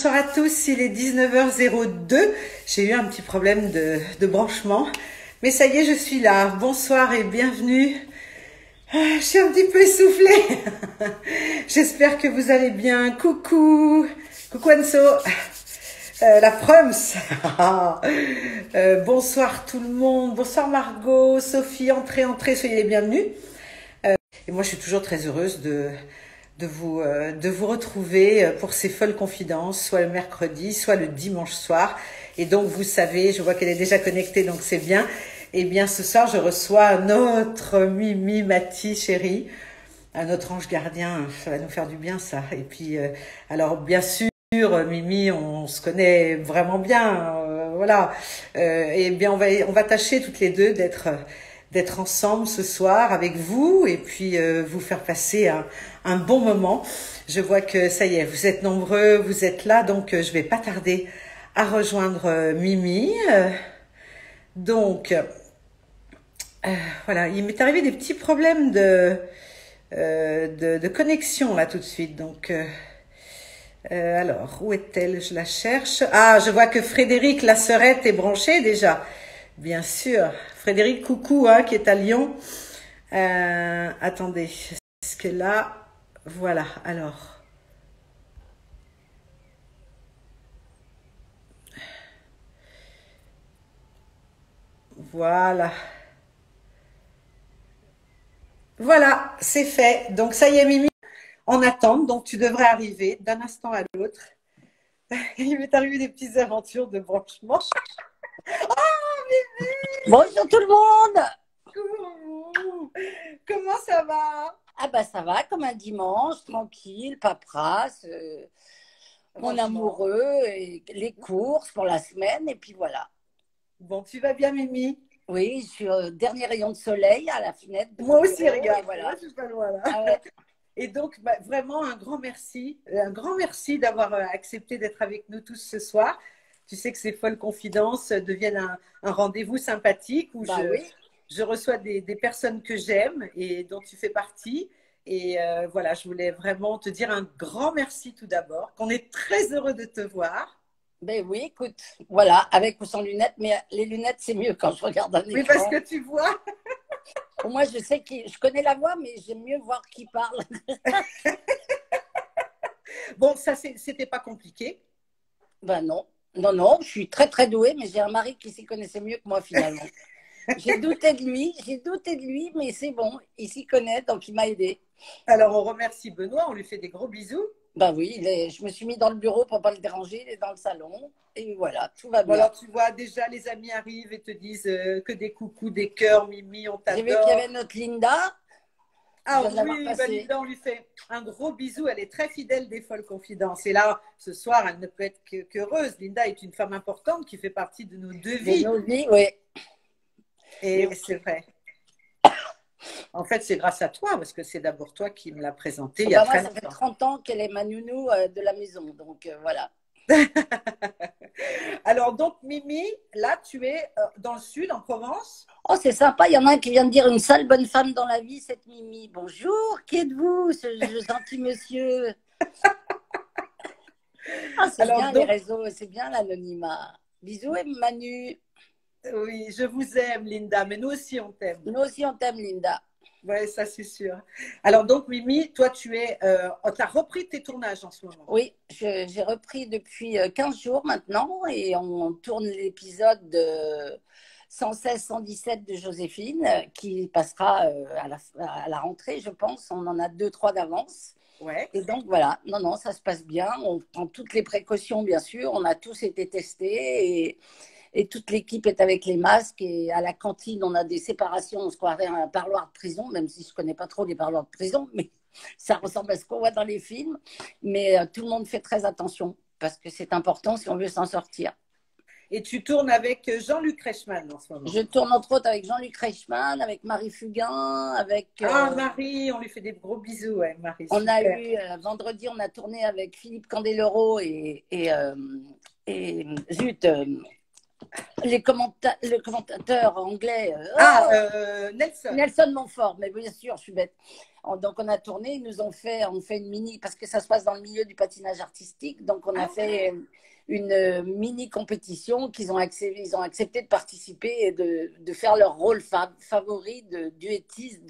bonsoir à tous, il est 19h02. J'ai eu un petit problème de branchement, mais ça y est, je suis là. Bonsoir et bienvenue. Je suis un petit peu essoufflée. J'espère que vous allez bien. Coucou, coucou Anso, la Prums. Bonsoir tout le monde. Bonsoir Margot, Sophie, entrez, soyez les bienvenus. Et moi, je suis toujours très heureuse de vous retrouver pour ces folles confidences, soit le mercredi, soit le dimanche soir. Et donc, vous savez, je vois qu'elle est déjà connectée, donc c'est bien. Et bien, ce soir, je reçois notre Mimi Mati, chérie, notre ange gardien. Ça va nous faire du bien, ça. Et puis, alors, bien sûr, Mimi, on se connaît vraiment bien, voilà. Et bien, on va tâcher toutes les deux d'être ensemble ce soir avec vous et puis vous faire passer un bon moment. Je vois que ça y est, vous êtes nombreux, vous êtes là, donc je vais pas tarder à rejoindre Mimi. Donc, voilà, il m'est arrivé des petits problèmes de connexion là tout de suite. Donc, alors, où est-elle? Je la cherche. Ah, je vois que Frédéric, la sœurette, est branchée déjà. Bien sûr. Frédéric, coucou, hein, qui est à Lyon. Attendez, est-ce que là, voilà, alors. Voilà. Voilà, c'est fait. Donc, ça y est, Mimi, en attente. Donc, tu devrais arriver d'un instant à l'autre. Il m'est arrivé des petites aventures de branchement. Oh, Mimi! Bonjour tout le monde. Coucou. Comment ça va? Ah bah ça va comme un dimanche, tranquille, paperasse, mon amoureux, et les courses pour la semaine, et puis voilà. Bon, tu vas bien, Mimi? Oui, je suis au dernier rayon de soleil à la fenêtre de Moi mon aussi, bureau, regarde, et voilà. je suis pas loin là. Ah ouais. Et donc, bah, vraiment un grand merci d'avoir accepté d'être avec nous tous ce soir. Tu sais que ces folles confidences deviennent un rendez-vous sympathique où Bah oui. je reçois des personnes que j'aime et dont tu fais partie. Et voilà, je voulais vraiment te dire un grand merci tout d'abord, qu'on est très heureux de te voir. Ben oui, écoute, voilà, avec ou sans lunettes, mais les lunettes c'est mieux quand je regarde un écran. Oui, parce que tu vois. Pour moi, je sais que je connais la voix, mais j'aime mieux voir qui parle. Bon, ça, c'était pas compliqué. Ben non, non, je suis très très douée, mais j'ai un mari qui s'y connaissait mieux que moi finalement. J'ai douté de lui, mais c'est bon, il s'y connaît, donc il m'a aidé. Alors, on remercie Benoît, on lui fait des gros bisous. Ben oui, je me suis mis dans le bureau pour ne pas le déranger, il est dans le salon, et voilà, tout va Bon, bien. alors, tu vois, déjà, les amis arrivent et te disent que des coucous, des cœurs, Mimi, on J'ai vu t'adore. qu'il y avait notre Linda. Ah oui, bah, Linda, on lui fait un gros bisou. Elle est très fidèle des Folles Confidences. Et là, ce soir, elle ne peut être qu'heureuse. Linda est une femme importante qui fait partie de nos deux vies. De nos vies, oui. Et c'est vrai. En fait, c'est grâce à toi, parce que c'est d'abord toi qui me l'as présentée il y a très longtemps. Ça fait 30 ans qu'elle est ma nounou de la maison, donc voilà. Alors, donc, Mimi, là, tu es dans le sud, en Provence. Oh, c'est sympa, il y en a un qui vient de dire une sale bonne femme dans la vie, cette Mimi. Bonjour, qui êtes-vous, ce gentil monsieur? Ah, c'est bien les réseaux, c'est bien l'anonymat. Bisous, Manu. Oui, je vous aime, Linda, mais nous aussi, on t'aime. Nous aussi, on t'aime, Linda. Oui, ça, c'est sûr. Alors, donc, Mimi, toi, tu as repris tes tournages en ce moment. Oui, j'ai repris depuis 15 jours maintenant et on tourne l'épisode de 116, 117 de Joséphine qui passera à la rentrée, je pense. On en a 2-3 d'avance. Ouais. Et donc, voilà. Non, ça se passe bien. On prend toutes les précautions, bien sûr. On a tous été testés et toute l'équipe est avec les masques. Et à la cantine, on a des séparations. On se croirait un parloir de prison, même si je ne connais pas trop les parloirs de prison. Mais ça ressemble à ce qu'on voit dans les films. Mais tout le monde fait très attention parce que c'est important si on veut s'en sortir. Et tu tournes avec Jean-Luc Reichmann en ce moment. Je tourne entre autres avec Jean-Luc Reichmann, avec Marie Fugain, avec… Marie, on lui fait des gros bisous, ouais, Marie. On a eu, vendredi, on a tourné avec Philippe Candeloro et zut… Le commentateur anglais, Ah, Nelson. Nelson Montfort, mais bien sûr, je suis bête. Donc on a tourné, ils nous ont fait, on fait une mini, parce que ça se passe dans le milieu du patinage artistique, donc on a Ah, fait une mini compétition ils ont accepté de participer et de faire leur rôle favori de duettiste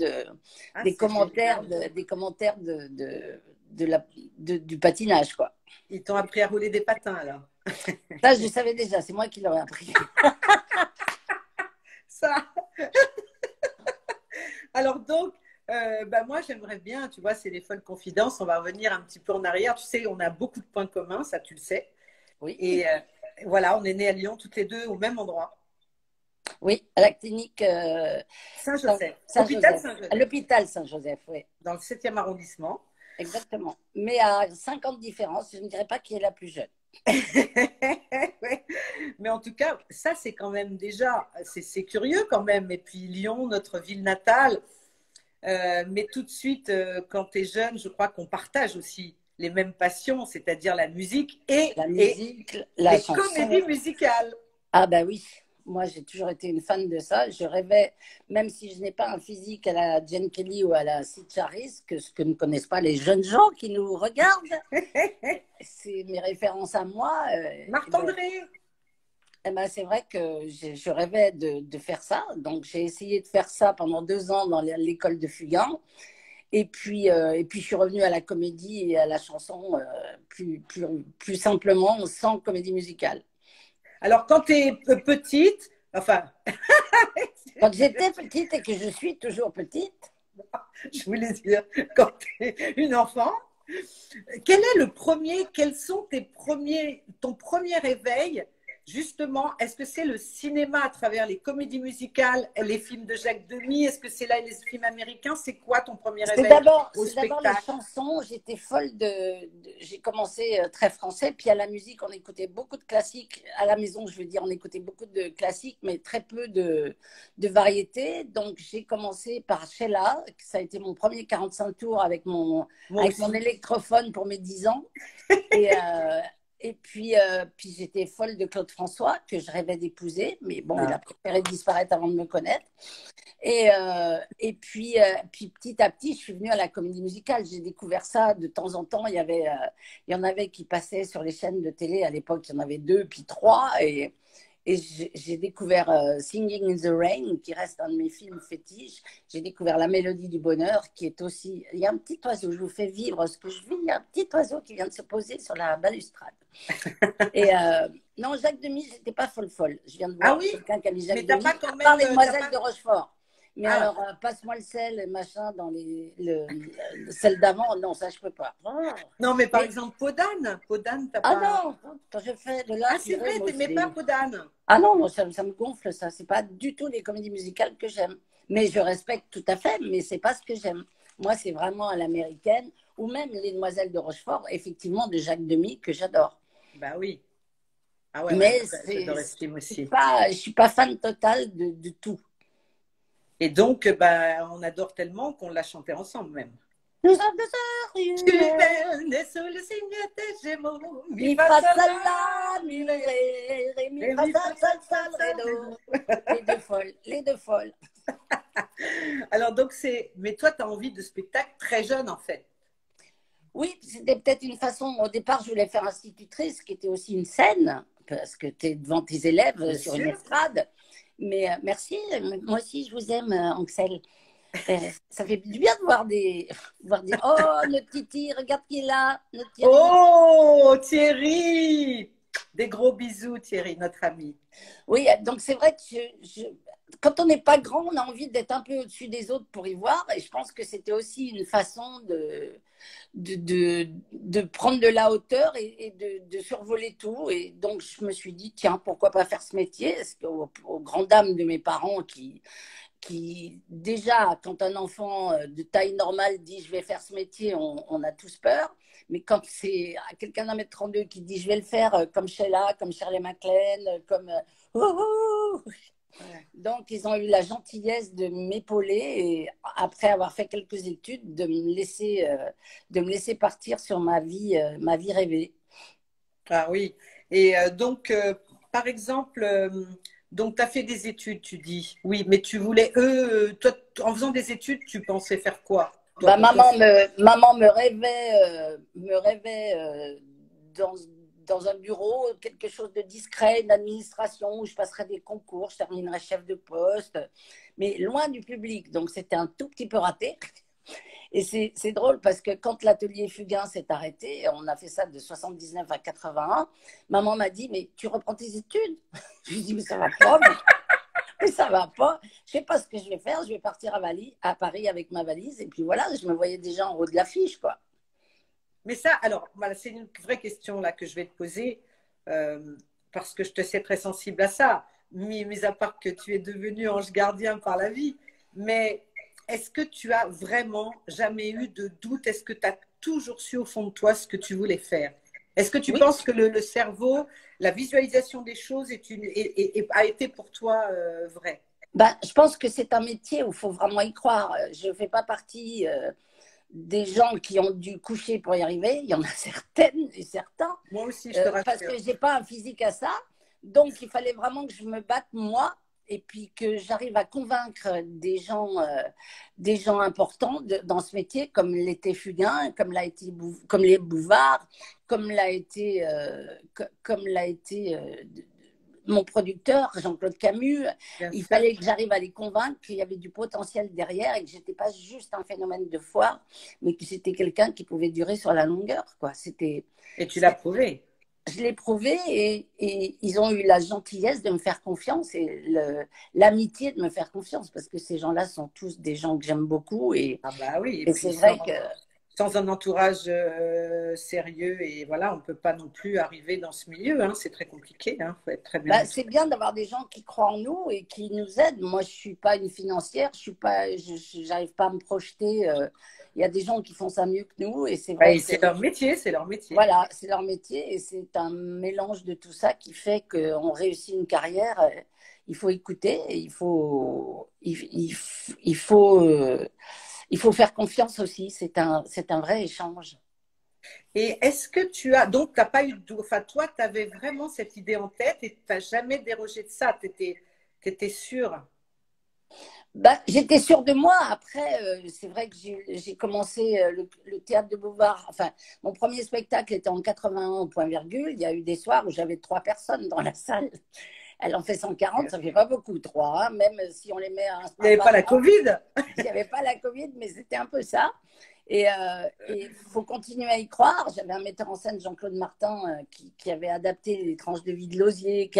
ah, c'est génial. des commentaires du patinage, quoi. Ils t'ont appris à rouler des patins alors. Ça, je savais déjà, c'est moi qui l'aurais appris. Ça. Alors donc, bah moi j'aimerais bien, tu vois, c'est les folles confidences. On va revenir un petit peu en arrière. Tu sais, on a beaucoup de points communs, ça tu le sais. Oui, Et voilà, on est nés à Lyon toutes les deux au même endroit, oui, à la clinique Saint-Joseph, hôpital Saint-Joseph, à Saint-Joseph, l'hôpital Saint-Joseph, oui, dans le 7e arrondissement. exactement. Mais à 50 différences, je ne dirais pas qui est la plus jeune. Ouais. Mais en tout cas, ça c'est quand même déjà, c'est curieux quand même. Et puis Lyon, notre ville natale, mais tout de suite, quand tu es jeune, je crois qu'on partage aussi les mêmes passions, c'est-à-dire la musique La et musique, la les chanson. comédies musicales. Ah bah oui, moi j'ai toujours été une fan de ça. Je rêvais, même si je n'ai pas un physique à la Jane Kelly ou à la Sid Charisse, ce que ne connaissent pas les jeunes gens qui nous regardent, c'est mes références à moi. Marc-André. C'est vrai que je rêvais de faire ça. Donc j'ai essayé de faire ça pendant 2 ans dans l'école de Fugain. Et puis, je suis revenue à la comédie et à la chanson plus simplement, sans comédie musicale. Alors, quand tu es petite, enfin, Quand j'étais petite et que je suis toujours petite, je voulais dire, quand tu es une enfant, quels sont ton premier réveil, justement, est-ce que c'est le cinéma à travers les comédies musicales, les films de Jacques Demy, est-ce que c'est là les films américains, c'est quoi ton premier réveil au c'est d'abord les spectacle? chansons. J'étais folle j'ai commencé très français, puis à la musique, on écoutait beaucoup de classiques. À la maison, je veux dire, on écoutait beaucoup de classiques, mais très peu de variétés. Donc, j'ai commencé par Sheila, ça a été mon premier 45 tours Moi avec mon aussi. électrophone pour mes 10 ans. Et, puis j'étais folle de Claude François, que je rêvais d'épouser, mais bon, il a Ah. préféré disparaître avant de me connaître. Puis petit à petit, je suis venue à la comédie musicale. J'ai découvert ça de temps en temps. Il y en avait qui passaient sur les chaînes de télé. À l'époque, il y en avait 2, puis 3. Et j'ai découvert Singing in the Rain, qui reste un de mes films fétiches. J'ai découvert La Mélodie du Bonheur, qui est aussi... Il y a un petit oiseau, je vous fais vivre ce que je vis. Il y a un petit oiseau qui vient de se poser sur la balustrade. Et non, Jacques Demy, j'étais pas folle. Je viens de Ah voir oui, quelqu'un qui a mis mais Jacques t'as Demy, pas quand à part même, les t'as demoiselles pas... de Rochefort. Mais Ah, alors, passe-moi le sel, machin, dans celle d'avant, non, ça, je peux pas. Oh. non, mais par Mais, exemple, Podane, t'as ah pas... non, quand je fais de Ah, c'est vrai, l'inspiré, t'aimais pas Podane. ah non, moi, ça me gonfle, ça. C'est pas du tout les comédies musicales que j'aime. Mais je respecte tout à fait, mais c'est pas ce que j'aime. Moi, c'est vraiment à l'américaine, ou même les demoiselles de Rochefort, effectivement, de Jacques Demy, que j'adore. Bah oui. Ah ouais, moi Mais j'adore Estime aussi. je suis pas fan totale de tout. Et donc, bah, on adore tellement qu'on l'a chanté ensemble même. Nous sommes deux heures Tu humaines. es né sous le signe des Gémeaux, Mi mi fa fa sol sol la, la, mi mi ré, ré, mi ré, fa mi fa sol sol sol sol sol ré sol, ré, do. do. Les deux folles, les deux folles. Alors donc mais toi tu as envie de spectacle très jeune en fait. Oui, c'était peut-être une façon. Au départ, je voulais faire institutrice, qui était aussi une scène, parce que tu es devant tes élèves Bien sur une sûr. estrade. Mais merci, moi aussi, je vous aime, Ansel. Ça fait du bien de voir des. Oh, notre Titi, regarde qui est là, notre Thierry. Oh Thierry, des gros bisous Thierry, notre ami. Oui, donc c'est vrai que quand on n'est pas grand, on a envie d'être un peu au-dessus des autres pour y voir. Et je pense que c'était aussi une façon de prendre de la hauteur et de survoler tout. Et donc je me suis dit, tiens, pourquoi pas faire ce métier? Parce aux grandes dames de mes parents qui déjà, quand un enfant de taille normale dit je vais faire ce métier, on a tous peur. Mais quand c'est quelqu'un d'1,32 m qui dit je vais le faire comme Sheila, comme Shirley MacLaine, comme donc ils ont eu la gentillesse de m'épauler et après avoir fait quelques études de me laisser partir sur ma vie rêvée. Ah oui. Et donc par exemple, donc tu as fait des études, tu dis. Oui, mais tu voulais, toi, en faisant des études, tu pensais faire quoi, toi, Bah, pour ton futur? maman me rêvait dans un bureau, quelque chose de discret, une administration où je passerais des concours, je terminerais chef de poste, mais loin du public. Donc c'était un tout petit peu raté. Et c'est drôle parce que quand l'atelier Fugain s'est arrêté, on a fait ça de 79 à 81, maman m'a dit, mais tu reprends tes études? Je lui ai dit, mais ça va pas, mais ça va pas. Je sais pas ce que je vais faire, je vais partir à Paris avec ma valise. Et puis voilà, je me voyais déjà en haut de l'affiche, quoi. Mais ça, alors, voilà, c'est une vraie question là que je vais te poser, euh, parce que je te sais très sensible à ça, mis à part que tu es devenu ange gardien par la vie. Mais est-ce que tu as vraiment jamais eu de doute? Est-ce que tu as toujours su au fond de toi ce que tu voulais faire? Est-ce que tu Oui, penses que le cerveau, la visualisation des choses a été pour toi vrai? ben, je pense que c'est un métier où il faut vraiment y croire. Je ne fais pas partie des gens qui ont dû coucher pour y arriver. Il y en a certaines et certains, Moi aussi, je te parce que rassure. je n'ai pas un physique à ça. Donc, il fallait vraiment que je me batte moi et puis que j'arrive à convaincre des gens importants dans ce métier, comme l'était Fugain, comme les Bouvard, comme l'a été mon producteur, Jean-Claude Camus. Bien Il sûr. fallait que j'arrive à les convaincre qu'il y avait du potentiel derrière et que je n'étais pas juste un phénomène de foire, mais que c'était quelqu'un qui pouvait durer sur la longueur, quoi. Et tu l'as prouvé. Je l'ai prouvé et ils ont eu la gentillesse de me faire confiance et l'amitié de me faire confiance parce que ces gens-là sont tous des gens que j'aime beaucoup Ah bah oui, et et puis c'est vrai que sans un entourage sérieux, et voilà, on ne peut pas non plus arriver dans ce milieu, hein, c'est très compliqué, il faut être très bien bah, c'est entouré. bien d'avoir des gens qui croient en nous et qui nous aident. Moi, je suis pas une financière, j'arrive pas à me projeter. Il y a des gens qui font ça mieux que nous et c'est vrai Ouais, que c'est leur métier, c'est leur métier. voilà, c'est leur métier et c'est un mélange de tout ça qui fait qu'on réussit une carrière. Il faut écouter, et il faut faire confiance aussi. C'est un vrai échange. Et est-ce que tu as, donc t'as pas eu, enfin toi, tu avais vraiment cette idée en tête et tu n'as jamais dérogé de ça, tu étais sûre. Bah, j'étais sûre de moi. Après, c'est vrai que j'ai commencé le théâtre de Beauvoir. Enfin, mon premier spectacle était en 81 au point virgule. Il y a eu des soirs où j'avais 3 personnes dans la salle. Elle en fait 140, ça fait pas beaucoup, 3, hein, même si on les met Il n'y un avait pas par la an. Covid. Il n'y avait pas la Covid, mais c'était un peu ça. Et il faut continuer à y croire. J'avais un metteur en scène, Jean-Claude Martin, qui avait adapté les tranches de vie de Lausier,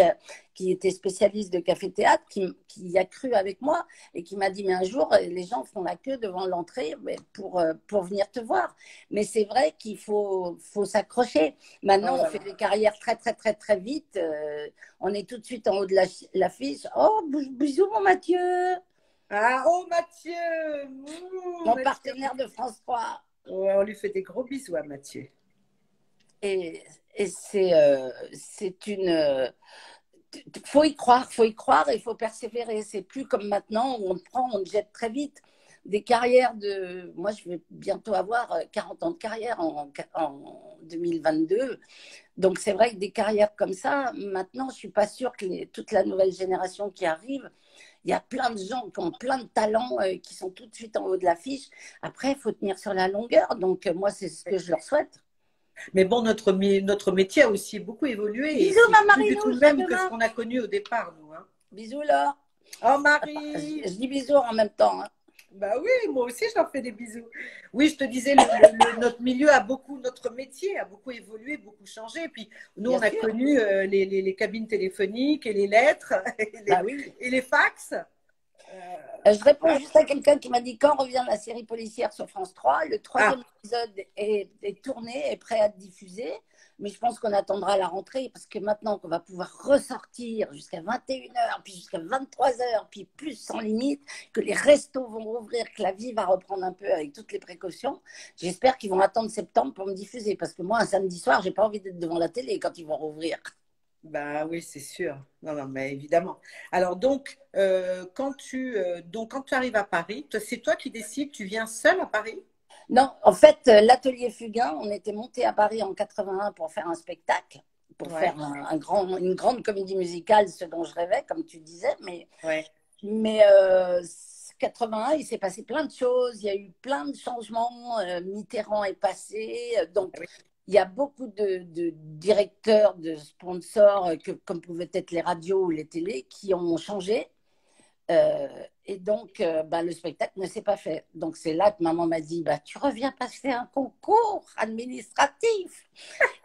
qui était spécialiste de café-théâtre, qui a cru avec moi et qui m'a dit, mais un jour, les gens font la queue devant l'entrée pour venir te voir. Mais c'est vrai qu'il faut s'accrocher. Oh Maintenant, on là fait là. des carrières très, très, très, très vite. On est tout de suite en haut de l'affiche. Oh, bisous, mon Mathieu, Ah, oh Mathieu, mon Mathieu. partenaire de France 3. Ouais, on lui fait des gros bisous à Mathieu. Et, et c'est une. Faut y croire et il faut persévérer. C'est plus comme maintenant où on te prend, on te jette très vite. Des carrières de. Moi, je vais bientôt avoir 40 ans de carrière en 2022. Donc, c'est vrai que des carrières comme ça, maintenant, je suis pas sûre que toute la nouvelle génération qui arrive, il y a plein de gens qui ont plein de talents qui sont tout de suite en haut de l'affiche. Après, il faut tenir sur la longueur. Donc, moi, c'est ce que je leur souhaite. Mais bon, notre métier a aussi beaucoup évolué et Bisous, c'est ma plus du tout le Marinouche, à même que ce demain. qu'on a connu au départ, nous, hein. Bisous, Laure. Oh Je Marie, dis bisous en même temps, hein. bah oui, moi aussi je leur fais des bisous. Oui, je te disais, notre milieu notre métier a beaucoup évolué, beaucoup changé. Et puis nous, Bien on a sûr. connu les cabines téléphonique et les lettres Bah oui. et les fax. Je réponds Voilà. juste à quelqu'un qui m'a dit quand revient la série policière sur France 3. Le Ah, troisième épisode est tourné, est prêt à être diffusé. Mais je pense qu'on attendra la rentrée parce que maintenant qu'on va pouvoir ressortir jusqu'à 21 h, puis jusqu'à 23 h, puis plus sans limite, que les restos vont rouvrir, que la vie va reprendre un peu avec toutes les précautions, j'espère qu'ils vont attendre septembre pour me diffuser. Parce que moi, un samedi soir, j'ai pas envie d'être devant la télé quand ils vont rouvrir. bah oui, c'est sûr. Non, non, mais évidemment. Alors donc, quand tu arrives à Paris, c'est toi qui décides, tu viens seul à Paris? Non, en fait, l'atelier Fugain, on était monté à Paris en 81 pour faire un spectacle pour Ouais, faire une grande comédie musicale, ce dont je rêvais, comme tu disais. ouais. Mais 81, il s'est passé plein de choses, il y a eu plein de changements. Mitterrand est passé, donc Oui. il y a beaucoup de directeurs, de sponsors, comme pouvaient être les radios ou les télés, qui ont changé. Et donc, bah, le spectacle ne s'est pas fait. Donc, c'est là que maman m'a dit, bah, tu reviens passer un concours administratif.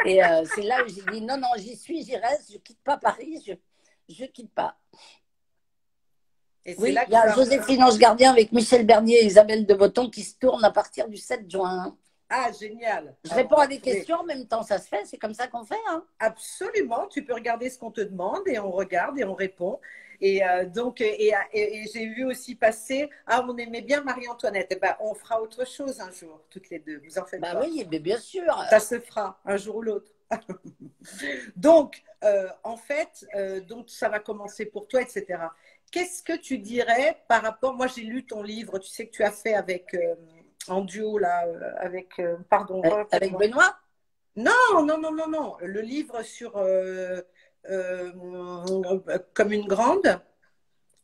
Et c'est là où j'ai dit, non, non, j'y suis, j'y reste, je ne quitte pas Paris, je ne quitte pas. Et c'est Oui, là il y que tu a as Joséphine Ange Gardien avec Michel Bernier et Isabelle de Botton qui se tournent à partir du 7 juin. Ah, génial. Je Ah, on réponds va à des trouver. questions en même temps, ça se fait, c'est comme ça qu'on fait. Hein. Absolument, tu peux regarder ce qu'on te demande et on regarde et on répond. Et j'ai vu aussi passer, ah, on aimait bien Marie-Antoinette. Eh ben, on fera autre chose un jour, toutes les deux, vous en faites Bah pas. oui, mais bien sûr. Ça se fera un jour ou l'autre. Donc, en fait, donc ça va commencer pour toi, etc. Qu'est-ce que tu dirais par rapport, moi j'ai lu ton livre, tu sais que tu as fait avec, en duo là, avec, pardon, Avec rappelle-moi. Benoît. Non, non, non, non, non. Le livre sur euh, comme une grande,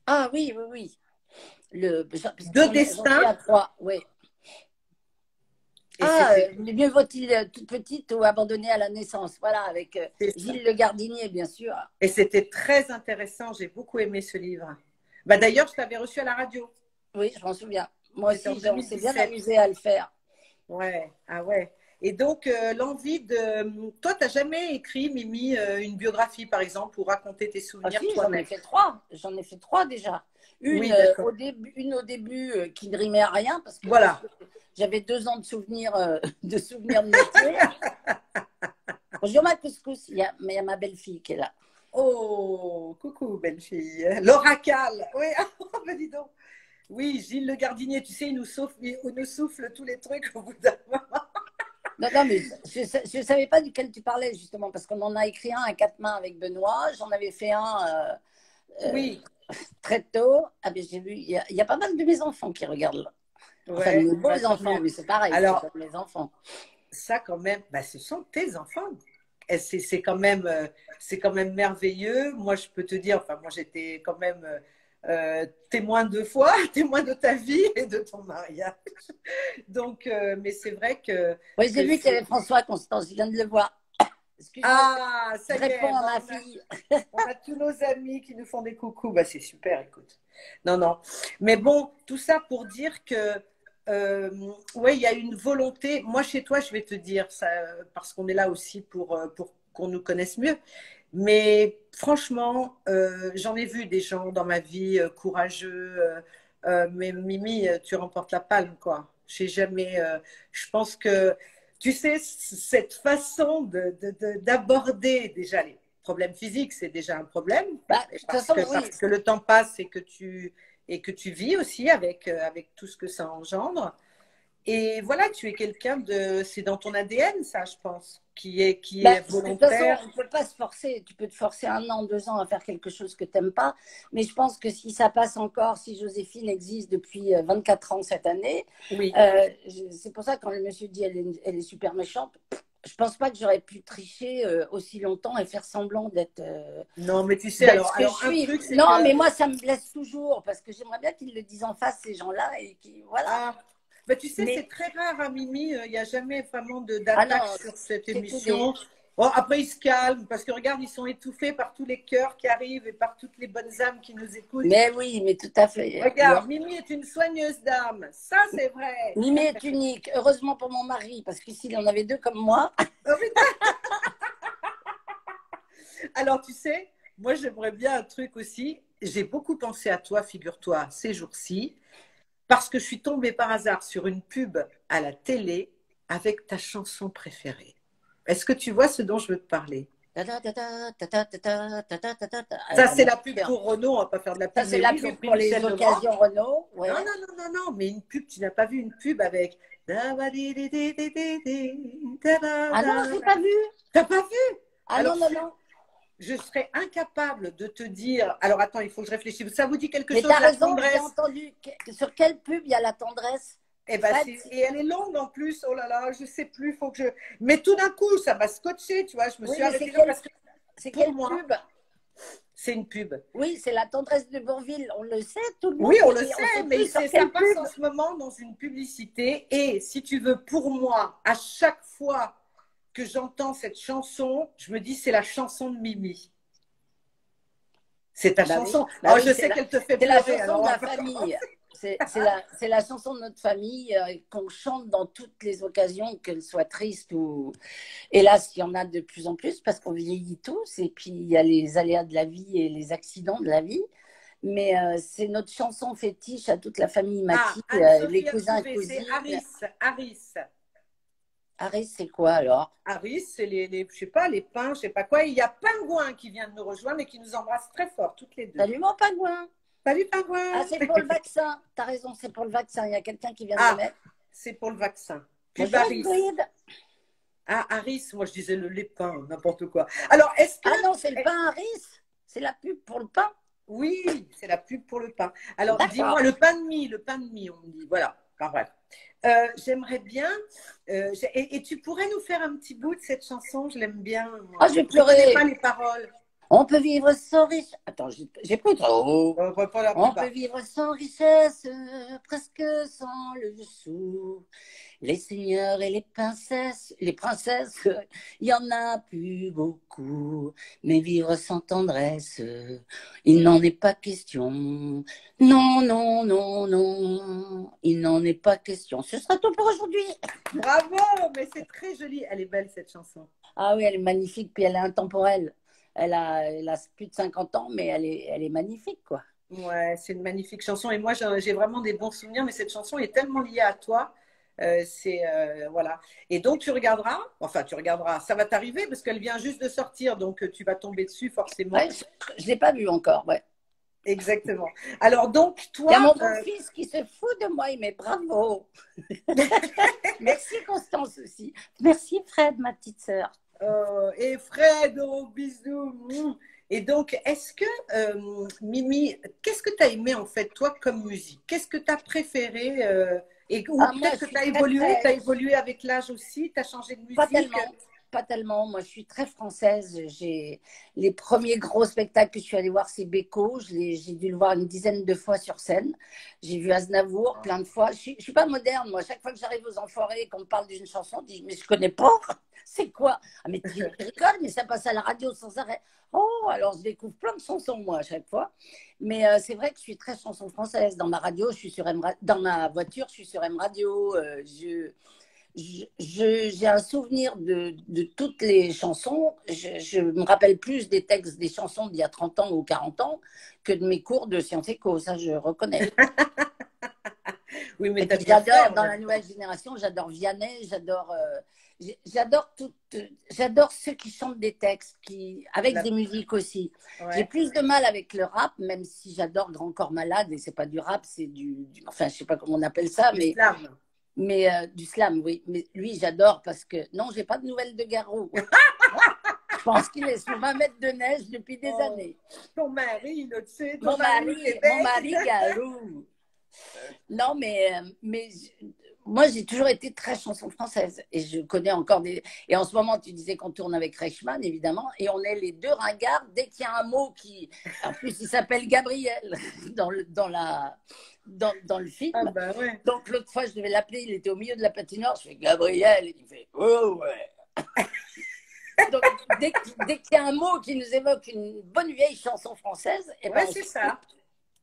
Ah oui, oui, oui. Parce que deux j'en suis destins, à trois, oui. et Ah, c'était mieux vaut-il toute petite ou abandonnée à la naissance. Voilà, avec c'est ça. Gilles Le Gardinier, bien sûr. Et c'était très intéressant. J'ai beaucoup aimé ce livre. Bah, d'ailleurs, je t'avais reçu à la radio. Oui, je m'en souviens. Moi C'était en aussi, on s'est bien 2017. amusé à le faire. Ouais, ah ouais. Et donc, l'envie de. Toi, tu n'as jamais écrit, Mimi, une biographie, par exemple, ou raconter tes Ah souvenirs si, j'en ai toi-même? fait trois. J'en ai fait trois déjà. Oui, d'accord. Une au début qui ne rimait à rien parce que Voilà. j'avais 2 ans de souvenirs de métier. Bonjour ma couscous, mais il y a ma belle-fille qui est là. Oh, coucou, belle fille. L'oracal. Oui, ah, bah, dis donc. Oui, Gilles Le Gardinier, tu sais, il nous souffle tous les trucs au bout d'un moment. Non, non, mais je ne savais pas duquel tu parlais justement parce qu'on en a écrit un à 4 mains avec Benoît. J'en avais fait un Oui, très tôt. Ah, ben, j'ai vu, il y a pas mal de mes enfants qui regardent là. Enfin, de ouais, mes bah, beaux tant enfants, mieux. mais c'est pareil, c'est Alors, comme mes enfants. ça quand même, bah, ce sont tes enfants. Et c'est quand même merveilleux. Moi, je peux te dire, enfin, moi, j'étais quand même témoin 2 fois, témoin de ta vie et de ton mariage. Donc, mais c'est vrai Oui, j'ai que vu qu'il y c'est. avait François Constance, je viens de le voir. Excuse-moi, Ah, ça je y réponds est, à bah, ma fille. on a tous nos amis qui nous font des coucous. Bah, c'est super, écoute. Non, non. Mais bon, tout ça pour dire que, ouais, il y a une volonté. Moi, chez toi, je vais te dire ça, parce qu'on est là aussi pour qu'on nous connaisse mieux. Mais franchement, j'en ai vu des gens dans ma vie courageux. Mais Mimi, tu remportes la palme, quoi. J'ai jamais. Je pense que, tu sais, cette façon d'aborder déjà les problèmes physiques, c'est déjà un problème. Bah, de toute façon, oui. Parce que le temps passe et que tu vis aussi avec tout ce que ça engendre. Et voilà, tu es quelqu'un de. C'est dans ton ADN, ça, je pense, qui Bah, est de toute façon, volontaire. on ne peut pas se forcer. Tu peux te forcer 1 an, 2 ans à faire quelque chose que tu n'aimes pas. Mais je pense que si ça passe encore, si Joséphine existe depuis 24 ans cette année, Oui. c'est pour ça que quand le monsieur dit elle est super méchante, je pense pas que j'aurais pu tricher aussi longtemps et faire semblant Non, mais tu sais, d'être ce que je alors un suis. truc, c'est Non, que. mais moi, ça me blesse toujours parce que j'aimerais bien qu'ils le disent en face, ces gens-là, et qui, voilà. Ah, bah, tu sais, Mais, c'est très rare, hein, Mimi. Il n'y a jamais vraiment ah d'attaque non, sur cette c'est que des. émission. Bon, après, ils se calment parce que regarde, ils sont étouffés par tous les cœurs qui arrivent et par toutes les bonnes âmes qui nous écoutent. Mais oui, mais tout à fait. Regarde, Mimi est une soigneuse d'âme. Ça, c'est vrai. Mimi est unique, heureusement pour mon mari, parce que s'il en avait 2 comme moi. Oh, putain. Alors, tu sais, moi, j'aimerais bien un truc aussi. J'ai beaucoup pensé à toi, figure-toi, ces jours-ci, parce que je suis tombée par hasard sur une pub à la télé avec ta chanson préférée. Est-ce que tu vois ce dont je veux te parler? Ça, c'est la pub pour Renault. On va pas faire de la Ça, pub, c'est mais la oui, ils ont pub pris pour les Michel Legrand. occasions Renault. Non, Ouais. non, non, non, non, mais une pub, tu n'as pas vu une pub avec. T'as Ah non, j'ai pas vu. pas vu? Ah non, Alors, non, non. je serais incapable de te dire. Alors, attends, il faut que je réfléchisse. Ça vous dit quelque Mais chose, t'as la raison, j'ai tendresse? entendu. Sur quelle pub il y a la tendresse? Et, ben, Fred, et elle est longue en plus. Oh là là, je sais plus. Faut que je. Mais tout d'un coup, ça m'a scotché, tu vois. Je me oui, suis mais arrêtée là parce que c'est pour quelle moi, pub? c'est une pub. Oui, c'est la tendresse de Bourville. On le sait, tout le Oui, monde, on mais le on sait, sait mais plus sur ça quelle passe pub. en ce moment dans une publicité. Et si tu veux, pour moi, à chaque fois que j'entends cette chanson, je me dis c'est la chanson de Mimi. C'est ta Bah oui, chanson. bah Oh, oui, je sais qu'elle te fait c'est la pleurer, chanson alors de on va la pas famille. commencer. C'est la chanson de notre famille qu'on chante dans toutes les occasions, qu'elles soient tristes ou… Hélas, il y en a de plus en plus parce qu'on vieillit tous et puis il y a les aléas de la vie et les accidents de la vie. Mais c'est notre chanson fétiche à toute la famille Ah, Mati, les Anne-Sophie a cousins et trouvé, c'est cousines. Harris. Harris. Harry, c'est quoi alors? Harris, c'est je sais pas, les pins, je sais pas quoi. Il y a Pingouin qui vient de nous rejoindre et qui nous embrasse très fort, toutes les deux. Salut mon pingouin. Salut Ah, Pingouin. c'est pour le vaccin. T'as raison, c'est pour le vaccin. Il y a quelqu'un qui vient de le Ah, mettre. c'est pour le vaccin. Pub Bonjour Harris. Ingrid. Ah, Harris, moi je disais le lépin, n'importe quoi. Alors, est-ce que… Ah non, c'est le eh, pain Harris. C'est la pub pour le pain. oui, c'est la pub pour le pain. Alors, dis-moi, D'accord. le pain de mie, on me dit. Voilà, enfin bref. J'aimerais bien, et tu pourrais nous faire un petit bout de cette chanson, je l'aime bien. Moi. Ah, je vais Je ne connais pas pleurer. les paroles. On peut vivre sans richesse. Attends, j'ai pris trop. On va pas la plus On peut bas. vivre sans richesse, presque sans le sou. Les seigneurs et les princesses, il y en a plus beaucoup. Mais vivre sans tendresse, il n'en est pas question. Non, non, non, non, il n'en est pas question. Ce sera tout pour aujourd'hui. Bravo, mais c'est très joli. Elle est belle cette chanson. Ah oui, elle est magnifique, puis elle est intemporelle. Elle a plus de 50 ans, mais elle est magnifique, quoi. Ouais, c'est une magnifique chanson. Et moi, j'ai vraiment des bons souvenirs, mais cette chanson est tellement liée à toi. Voilà. Et donc, tu regarderas, ça va t'arriver parce qu'elle vient juste de sortir, donc tu vas tomber dessus Ouais, forcément. je ne l'ai pas vue encore, ouais. Exactement. Alors, donc, Il y a toi, mon beau-fils qui se fout de moi, il met bravo. Merci Constance aussi. Merci Fred, ma petite sœur. Et Fred, oh, bisous. Et donc, est-ce que, Mimi, qu'est-ce que tu as aimé en fait, toi, comme musique? Qu'est-ce que tu as préféré ou Ah, moi, peut-être je que suis tu as très, évolué, très… avec l'âge aussi, tu as changé de Pas musique? tellement, pas tellement. Moi, je suis très française. J'ai les premiers gros spectacles que je suis allée voir, c'est Beko. J'ai dû le voir une dizaine de fois sur scène. J'ai vu Aznavour plein de fois. Je suis pas moderne, moi. Chaque fois que j'arrive aux Enfoirés et qu'on me parle d'une chanson, je dis mais je connais pas. C'est quoi? Ah mais tu rigoles, mais ça passe à la radio sans arrêt. Oh, alors je découvre plein de chansons moi à chaque fois. Mais c'est vrai que je suis très chanson française. Dans ma radio, je suis sur dans ma voiture, je suis sur M Radio. J'ai un souvenir de toutes les chansons. Je me rappelle plus des textes des chansons d'il y a 30 ans ou 40 ans que de mes cours de sciences éco, ça je reconnais. Oui, mais Et tu as puis bien fait. j'adore, dans la nouvelle génération, j'adore Vianney, j'adore ceux qui chantent des textes, avec des musiques aussi. J'ai Ouais. plus de mal avec le rap, même si j'adore Grand Corps Malade, et c'est pas du rap, c'est enfin je sais pas comment on appelle ça, Du slam. mais du slam, oui. Mais lui, j'adore parce que non, j'ai pas de nouvelles de Garou. Je pense qu'il est sous 20 mètres de neige depuis des années. Ton mari, là, tu sais, ton mari au Mon Québec. mari Garou. Non, mais moi, j'ai toujours été très chanson française. Et je connais encore des. Et en ce moment, tu disais qu'on tourne avec Reichmann, évidemment. Et on est les deux ringards. Dès qu'il y a un mot qui. En plus, il s'appelle Gabriel dans le film. Ah, bah ouais. Donc, l'autre fois, je devais l'appeler. Il était au milieu de la patinoire. Je fais Gabriel. Et il fait oh, ouais. Donc, dès qu'il y a un mot qui nous évoque une bonne vieille chanson française, et ben Ouais, c'est ça.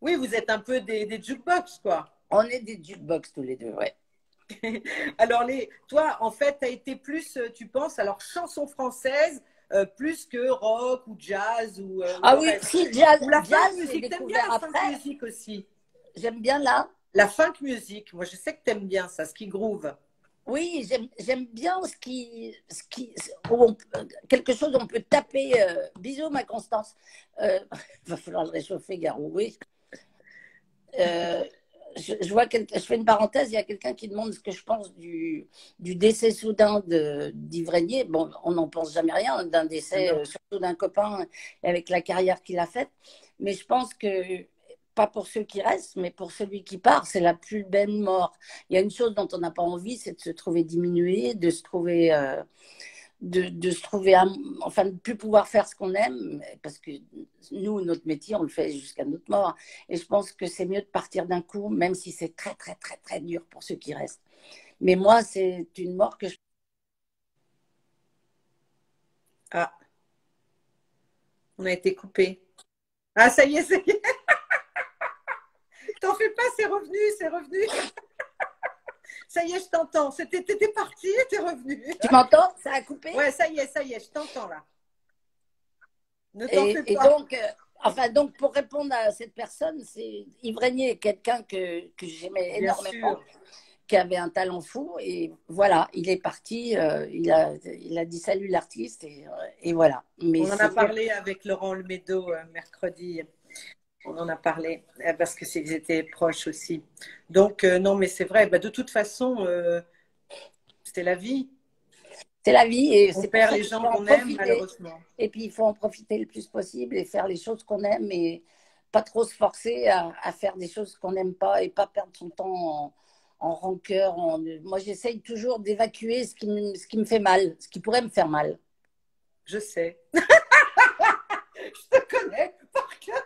Oui, vous êtes un peu des jukebox, quoi. on est des jukebox tous les deux, ouais. Alors, toi, en fait, tu as été plus, tu penses, alors chanson française, plus que rock ou jazz ou Ah le oui, reste. si, jazz, Ou la funk j'ai music. T'aimes bien découvert la funk après. music aussi? J'aime bien là. La funk music. Moi, je sais que t'aimes bien ça, ce qui groove. Oui, j'aime bien quelque chose où on peut taper. Bisous, ma Constance. Va falloir le réchauffer, Garou, oui. Je vois je fais une parenthèse, il y a quelqu'un qui demande ce que je pense du décès soudain d'Yves. Bon, on n'en pense jamais rien d'un décès, surtout d'un copain avec la carrière qu'il a faite. Mais je pense que pas pour ceux qui restent, mais pour celui qui part, c'est la plus belle mort. Il y a une chose dont on n'a pas envie, c'est de se trouver diminué, de se trouver, de se trouver, enfin, de ne plus pouvoir faire ce qu'on aime, parce que nous, notre métier, on le fait jusqu'à notre mort. Et je pense que c'est mieux de partir d'un coup, même si c'est très, très, très, très dur pour ceux qui restent. Mais moi, c'est une mort que je... Ah, on a été coupé. Ah, ça y est, ça y est. T'en fais pas, c'est revenu, c'est revenu. Ça y est, je t'entends. T'étais parti et t'es revenu. Tu m'entends? Ça a coupé? Ouais, ça y est, je t'entends là. Ne t'en fais Et pas. donc, enfin, donc, pour répondre à cette personne, c'est Yves Régnier est quelqu'un que j'aimais Bien énormément, sûr. qui avait un talent fou. Et voilà, il est parti, il a dit salut l'artiste, et voilà. Mais On en a c'est parlé avec Laurent Lemédo mercredi. On en a parlé parce que ils étaient proches aussi. Donc, non, mais c'est vrai. Bah, de toute façon, c'est la vie. la vie, et On c'est pour perd ça les qu'il faut gens en qu'on aime, profiter. malheureusement. Et puis, il faut en profiter le plus possible et faire les choses qu'on aime, et pas trop se forcer à faire des choses qu'on n'aime pas, et pas perdre son temps en rancœur. Moi, j'essaye toujours d'évacuer ce qui me fait mal, ce qui pourrait me faire mal. Je sais. Je te connais par cœur.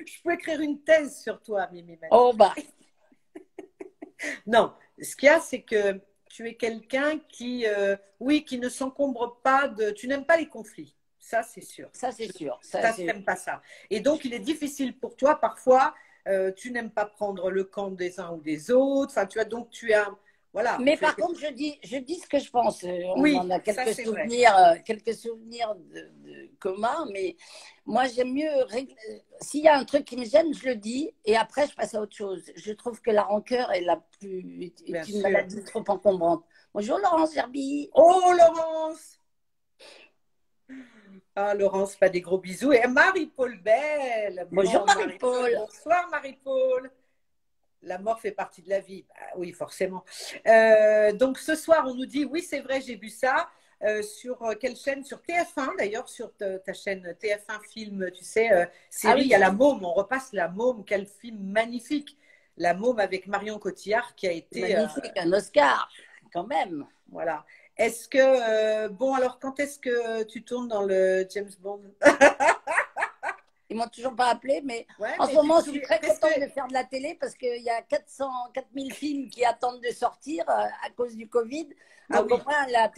Je peux écrire une thèse sur toi, Mimi. Oh, bah, Non, ce qu'il y a, c'est que tu es quelqu'un qui, oui, qui ne s'encombre pas de. Tu n'aimes pas les conflits. Ça, c'est sûr. ça, c'est sûr. Ça, tu n'aimes pas ça. Et donc, il est difficile pour toi, parfois, tu n'aimes pas prendre le camp des uns ou des autres. Enfin, tu as donc, tu as. Voilà. Mais par contre, je dis ce que je pense. On en Oui, a ça, c'est vrai. quelques souvenirs de communs, mais moi, j'aime mieux. S'il y a un truc qui me gêne, je le dis, et après, je passe à autre chose. Je trouve que la rancœur Bien est une sûr. maladie trop encombrante. Bonjour Laurence Gerbi. Oh, Laurence! Ah, Laurence, pas des gros bisous. Et Marie-Paul Belle. Bonjour Bon, Marie-Paul, Marie-Paul. bonsoir, Marie-Paul. La mort fait partie de la vie. Bah, oui, forcément. Donc ce soir, on nous dit, oui, c'est vrai, j'ai vu ça. Sur quelle chaîne? Sur TF1, d'ailleurs, sur ta chaîne TF1 Film, tu sais, Ah série, il oui, y a La Môme. On repasse La Môme. Quel film magnifique. La Môme avec Marion Cotillard qui a été, magnifique, un Oscar, quand même. voilà. Est-ce que, bon, alors quand est-ce que tu tournes dans le James Bond? Ils m'ont toujours pas appelé, mais Ouais, en ce mais tu moment, te je suis souviens, très qu'est-ce contente que, de faire de la télé parce qu'il y a 4000 films qui attendent de sortir à cause du Covid. ah Donc, au oui, moins,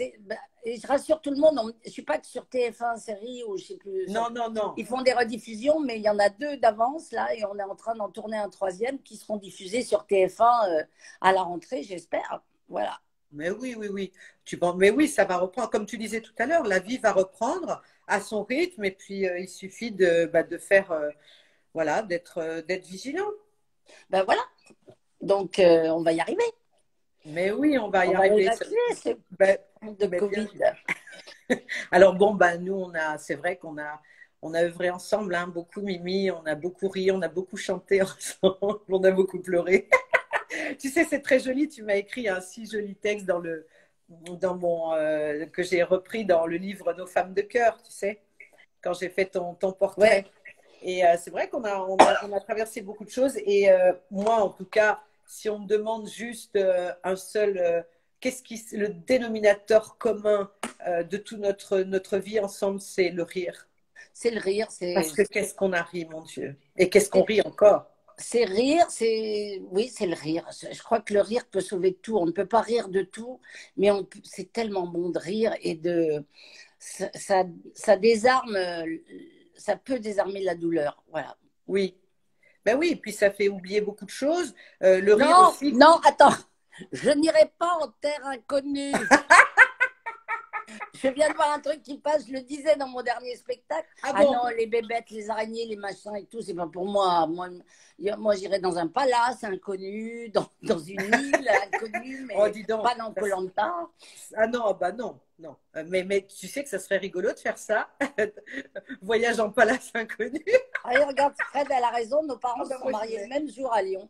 et je rassure tout le monde, je ne suis pas que sur TF1 série ou je sais plus. non, non, non. Ils font des rediffusions, mais il y en a 2 d'avance là, et on est en train d'en tourner un 3e qui seront diffusés sur TF1 à la rentrée, j'espère. Voilà. Mais oui, oui, oui. Mais oui, ça va reprendre. Comme tu disais tout à l'heure, la vie va reprendre à son rythme et puis il suffit de faire, voilà, d'être vigilant. Ben voilà. Donc, on va y arriver. Mais oui, on va y On va arriver. évacuer ce Ben, monde de ben, bien Covid. sûr. Alors bon, nous, c'est vrai on a œuvré ensemble, hein, beaucoup Mimi, on a beaucoup ri, on a beaucoup chanté ensemble, on a beaucoup pleuré. Tu sais, c'est très joli. Tu m'as écrit un si joli texte que j'ai repris dans le livre Nos femmes de cœur, tu sais, quand j'ai fait ton portrait. Ouais. Et c'est vrai on a traversé beaucoup de choses. Et moi, en tout cas, si on me demande juste un seul, le dénominateur commun de toute notre vie ensemble, c'est le rire. C'est le rire, Parce que qu'est-ce qu'on a ri, mon Dieu. Et qu'est-ce qu'on rit encore. c'est rire, oui, c'est le rire. Je crois que le rire peut sauver tout. On ne peut pas rire de tout, mais c'est tellement bon de rire et ça désarme, ça peut désarmer la douleur. Voilà. Oui. Ben oui, et puis ça fait oublier beaucoup de choses. Le rire Non, aussi. non, attends, je n'irai pas en terre inconnue. Je viens de voir un truc qui passe, je le disais dans mon dernier spectacle. Ah Ah bon? non, les bébêtes, les araignées, les machins et tout, c'est pas pour moi. Moi j'irais dans un palace inconnu, dans une île inconnue, Oh, mais dis donc. pas dans koh. Ah non, bah non, non. Mais tu sais que ça serait rigolo de faire ça. Voyage en palace inconnu. Allez, regarde, Fred, elle a raison, nos parents Ah bah se sont moi, mariés le même jour à Lyon.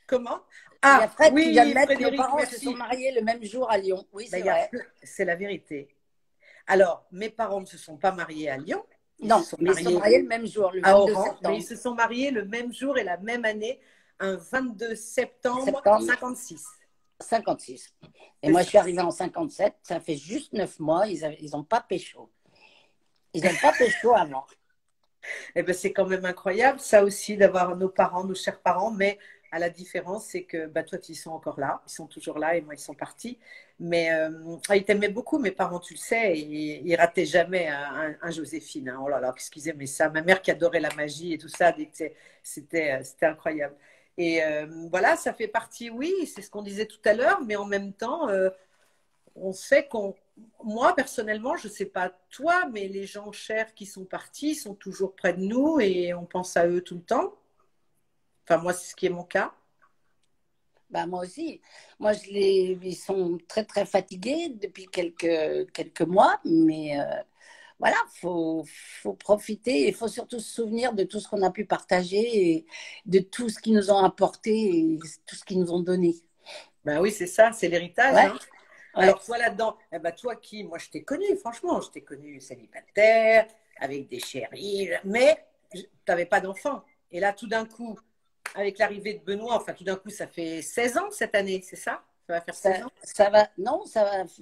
Comment? Il y a Ah, Fred qui vient de oui, mettre, nos Frédéric, parents se sont merci. mariés le même jour à Lyon. Oui, Ben, c'est vrai. c'est la vérité. Alors, mes parents ne se sont pas mariés à Lyon. Ils se Non, sont mais ils sont mariés mariés le même jour, le à 22 Oran, mais ils septembre. se sont mariés le même jour et la même année, un 22 septembre Septembre 56. 56. Et C'est moi, je ça. suis arrivée en 57. Ça fait juste 9 mois. Ils n'ont pas pécho. Ils n'ont pas pécho avant. Eh ben, c'est quand même incroyable, ça aussi, d'avoir nos parents, nos chers parents, mais à la différence, c'est que bah, toi, ils sont encore là, ils sont toujours là et moi, ils sont partis. Mais ils t'aimaient beaucoup, mes parents, tu le sais, et ils rataient jamais un Joséphine. Hein. Oh là là, qu'est-ce qu'ils aimaient ça. Ma mère qui adorait la magie et tout ça, c'était incroyable. Et voilà, ça fait partie, oui, c'est ce qu'on disait tout à l'heure, mais en même temps, on sait qu'on. Moi, personnellement, je ne sais pas toi, mais les gens chers qui sont partis sont toujours près de nous et on pense à eux tout le temps. Enfin, moi, c'est ce qui est mon cas. Bah, moi aussi. Moi, ils sont très, très fatigués depuis quelques mois. Mais voilà, faut profiter. Il faut surtout se souvenir de tout ce qu'on a pu partager et de tout ce qu'ils nous ont apporté et tout ce qu'ils nous ont donné. Ben oui, c'est ça, c'est l'héritage. Ouais, Hein. ouais. Alors, toi là-dedans, eh ben, toi qui, moi, je t'ai connu, franchement, je t'ai connu célibataire, avec des chéris, mais tu n'avais pas d'enfant. Et là, tout d'un coup, avec l'arrivée de Benoît, enfin, tout d'un coup, ça fait 16 ans cette année, c'est ça? Ça va faire 16 ans? Non,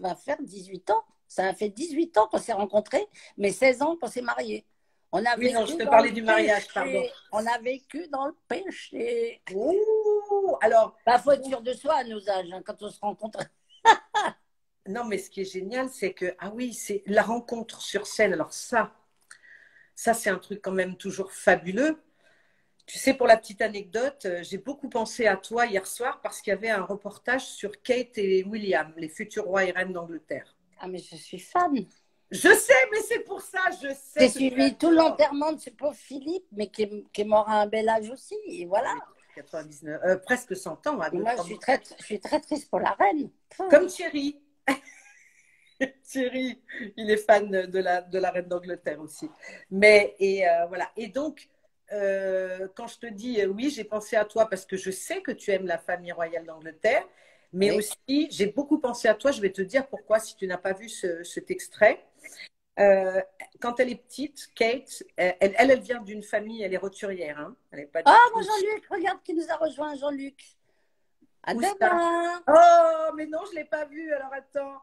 va faire 18 ans. Ça a fait 18 ans qu'on s'est rencontrés, mais 16 ans qu'on s'est mariés. On a Oui, non, je vécu te dans parlais le du mariage, pardon. péché. On a vécu dans le péché. Ouh, alors, Bah, faut être sûr de soi à nos âges, hein, quand on se rencontre. non, mais ce qui est génial, c'est que, ah oui, c'est la rencontre sur scène. Alors ça c'est un truc quand même toujours fabuleux. Tu sais, pour la petite anecdote, j'ai beaucoup pensé à toi hier soir parce qu'il y avait un reportage sur Kate et William, les futurs rois et reines d'Angleterre. Ah, mais je suis fan. Je sais, mais c'est pour ça, je J'ai sais que tu suivi tout adores. l'enterrement de ce pauvre Philippe, mais qui est mort à un bel âge aussi. Et Ah voilà. oui, 99, presque 100 ans, à Mais deux, moi, trois mois. je suis très triste pour la reine. Comme Thierry. Thierry, il est fan de la reine d'Angleterre aussi. Mais, et voilà. Et donc, quand je te dis oui, j'ai pensé à toi parce que je sais que tu aimes la famille royale d'Angleterre, mais Oui. aussi, j'ai beaucoup pensé à toi. Je vais te dire pourquoi si tu n'as pas vu cet extrait. Euh, Quand elle est petite, Kate, elle vient d'une famille, elle est roturière. Hein. Elle n'est pas Ah, du moi, tout. Jean-Luc, regarde qui nous a rejoint, Jean-Luc. À Où ça? demain. Oh, mais non, je ne l'ai pas vu. Alors attends.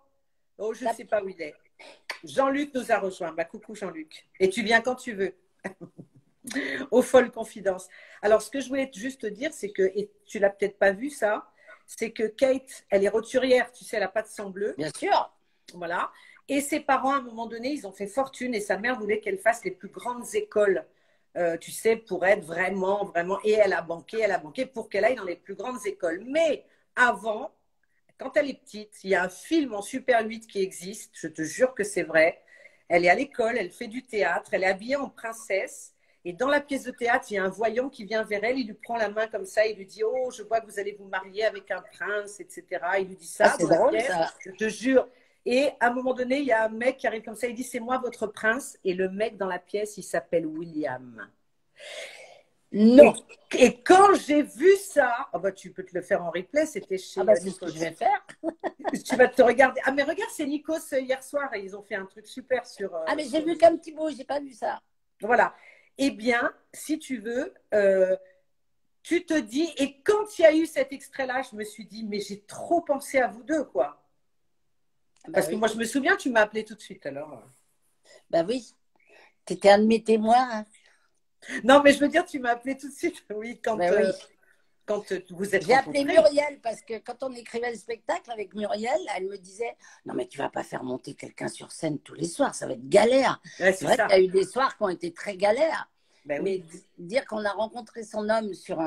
Oh, je ne La- sais pas où il est. Jean-Luc nous a rejoint. Bah, coucou Jean-Luc. Et tu viens quand tu veux. Aux folles confidences. Alors, ce que je voulais juste te dire, c'est que, et tu l'as peut-être pas vu ça, c'est que Kate, elle est roturière, tu sais, elle n'a pas de sang bleu. Bien sûr. Voilà. Et ses parents, à un moment donné, ils ont fait fortune et sa mère voulait qu'elle fasse les plus grandes écoles, tu sais, pour être vraiment, vraiment. Et elle a banqué pour qu'elle aille dans les plus grandes écoles. Mais avant, quand elle est petite, il y a un film en Super 8 qui existe, je te jure que c'est vrai. Elle est à l'école, elle fait du théâtre, elle est habillée en princesse. Et dans la pièce de théâtre, il y a un voyant qui vient vers elle, il lui prend la main comme ça, il lui dit oh, je vois que vous allez vous marier avec un prince, etc. Il lui dit Ah, ça c'est dans la drôle, pièce, ça. je te jure. Et à un moment donné, il y a un mec qui arrive comme ça, il dit c'est moi votre prince. Et le mec dans la pièce, il s'appelle William. Et, Non. et quand j'ai vu ça, oh bah, tu peux te le faire en replay, c'était Ah, chez bah, c'est ce que Nikos. je vais faire. Tu vas te regarder. Ah, mais regarde, c'est Nikos hier soir et ils ont fait un truc super sur. Ah, mais j'ai vu qu'un petit bout, j'ai pas vu ça. Voilà. Eh bien, si tu veux, tu te dis, et quand il y a eu cet extrait-là, je me suis dit, mais j'ai trop pensé à vous deux, quoi. Ah, bah Parce que oui. moi, je me souviens, tu m'as appelé tout de suite, alors. Bah oui. T'étais un de mes témoins, hein. Non, mais je veux dire, tu m'as appelé tout de suite, oui, Bah oui. quand vous êtes J'ai appelé rencontrés. Muriel parce que quand on écrivait le spectacle avec Muriel, elle me disait non mais tu vas pas faire monter quelqu'un sur scène tous les soirs, ça va être galère. Ouais, C'est c'est vrai ça. qu'il y a eu des soirs qui ont été très galères, Ben mais oui. dire qu'on a rencontré son homme sur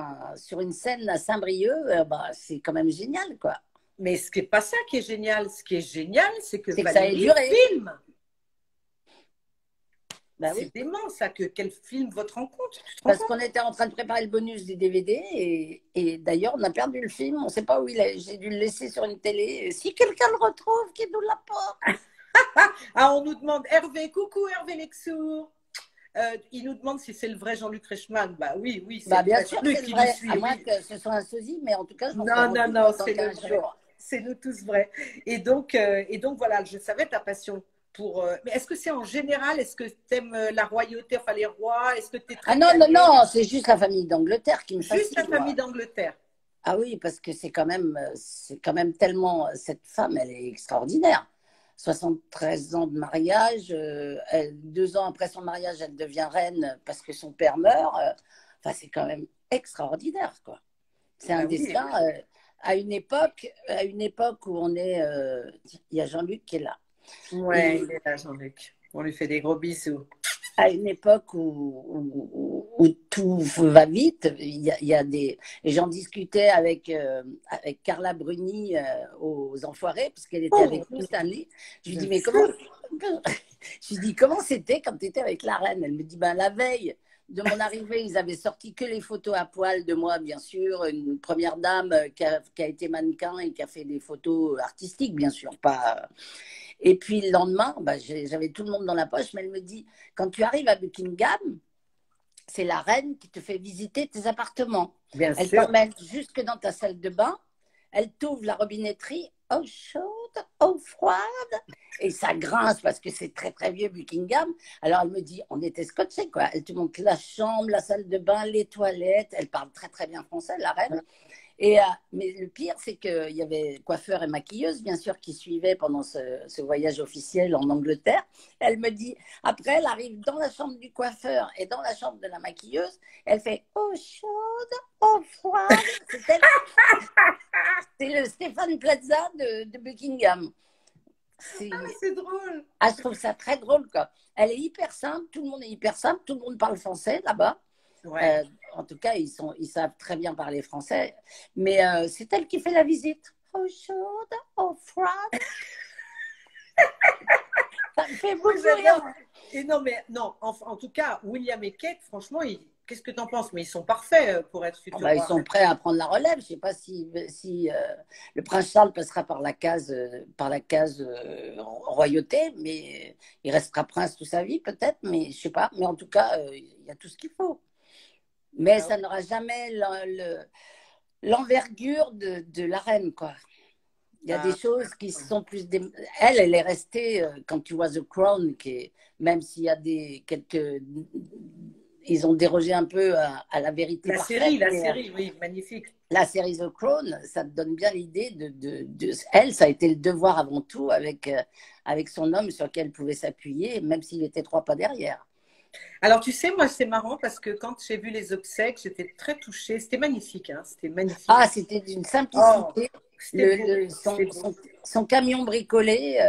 une scène à Saint-Brieuc, bah, c'est quand même génial quoi. Mais ce qui n'est pas ça qui est génial. Ce qui est génial, c'est que C'est que ça ait Valérie duré. filme. Bah C'est oui. dément, ça, qu'elle filme votre rencontre. Tu te rends Parce compte? qu'on était en train de préparer le bonus du DVD et d'ailleurs on a perdu le film, on ne sait pas où il est. J'ai dû le laisser sur une télé. Si quelqu'un le retrouve, qu'il nous l'apporte. Ah, on nous demande Hervé, coucou Hervé Lexour. Il nous demande si c'est le vrai Jean-Luc Reichmann. Bah oui, oui, c'est Bah, le bien vrai sûr, Jean-Luc c'est le qui nous vrai, suit. à moins Oui. que ce soit un sosie, mais en tout cas, je m'en ferai Non, non, retour non, dans c'est le 15 vrai. jours. C'est nous tous vrais. Et donc voilà, je savais ta passion Mais est-ce que c'est en général, est-ce que tu aimes la royauté, enfin les rois? Est-ce que tu es Ah très non, non, calé? non, c'est juste la famille d'Angleterre qui me Juste la fascine, famille moi. d'Angleterre. Ah oui, parce que c'est quand même tellement, cette femme, elle est extraordinaire. 73 ans de mariage, 2 ans après son mariage, elle devient reine parce que son père meurt. Enfin, c'est quand même extraordinaire, quoi. C'est un Bah oui. destin à une époque où on est. Il y a Jean-Luc qui est là. Ouais, Et il est là, Jean-Luc. On lui fait des gros bisous. à une époque où tout va vite, il y a des. Et j'en discutais avec Carla Bruni aux Enfoirés, parce qu'elle était Oh, avec nous, Stanley. Je lui de dis, mais fou. je lui dis, comment c'était quand tu étais avec la reine? Elle me dit, ben, la veille de mon arrivée, ils avaient sorti que les photos à poil de moi, bien sûr. Une première dame qui a été mannequin et qui a fait des photos artistiques, bien sûr, pas. Et puis le lendemain, bah, j'avais tout le monde dans la poche, mais elle me dit, quand tu arrives à Buckingham, c'est la reine qui te fait visiter tes appartements. Bien Elle sûr. t'emmène jusque dans ta salle de bain, elle t'ouvre la robinetterie, eau chaude, eau froide, et ça grince parce que c'est très très vieux Buckingham. Alors elle me dit, on était scotchés quoi. Elle te montre la chambre, la salle de bain, les toilettes. Elle parle très très bien français, la reine. Mais le pire, c'est qu'il y avait coiffeur et maquilleuse, bien sûr, qui suivaient pendant ce voyage officiel en Angleterre. Elle me dit, après, elle arrive dans la chambre du coiffeur et dans la chambre de la maquilleuse. Elle fait eau chaude, eau froide. C'est le Stéphane Plaza de Buckingham. C'est drôle. Ah, je trouve ça très drôle, quoi. Elle est hyper simple, tout le monde est hyper simple, tout le monde parle français là-bas. Ouais. En tout cas, ils savent très bien parler français. Mais c'est elle qui fait la visite. Eau chaude, eau froide. Ça me fait beaucoup rire. Et non, mais non, en tout cas, William et Kate, franchement, qu'est-ce que tu en penses? Mais ils sont parfaits pour être Oh, futurs bah, ils rois. sont prêts à prendre la relève. Je ne sais pas si le prince Charles passera par la case royauté, mais il restera prince toute sa vie, peut-être, mais je ne sais pas. Mais en tout cas, il y a tout ce qu'il faut. Mais Ah ça n'aura jamais l'envergure de la reine, quoi. Il y a des ah, choses qui sont plus. Elle est restée, quand tu vois The Crown, même s'il y a quelques. Ils ont dérogé un peu à la vérité parfaite, la mais série, oui, magnifique. la série The Crown, ça te donne bien l'idée elle, ça a été le devoir avant tout avec son homme sur lequel elle pouvait s'appuyer, même s'il était 3 pas derrière. Alors, tu sais, moi, c'est marrant parce que quand j'ai vu les obsèques, j'étais très touchée. C'était magnifique, hein, c'était magnifique. Ah, c'était d'une Oh, simplicité. c'était beau, c'était beau. Son camion bricolé.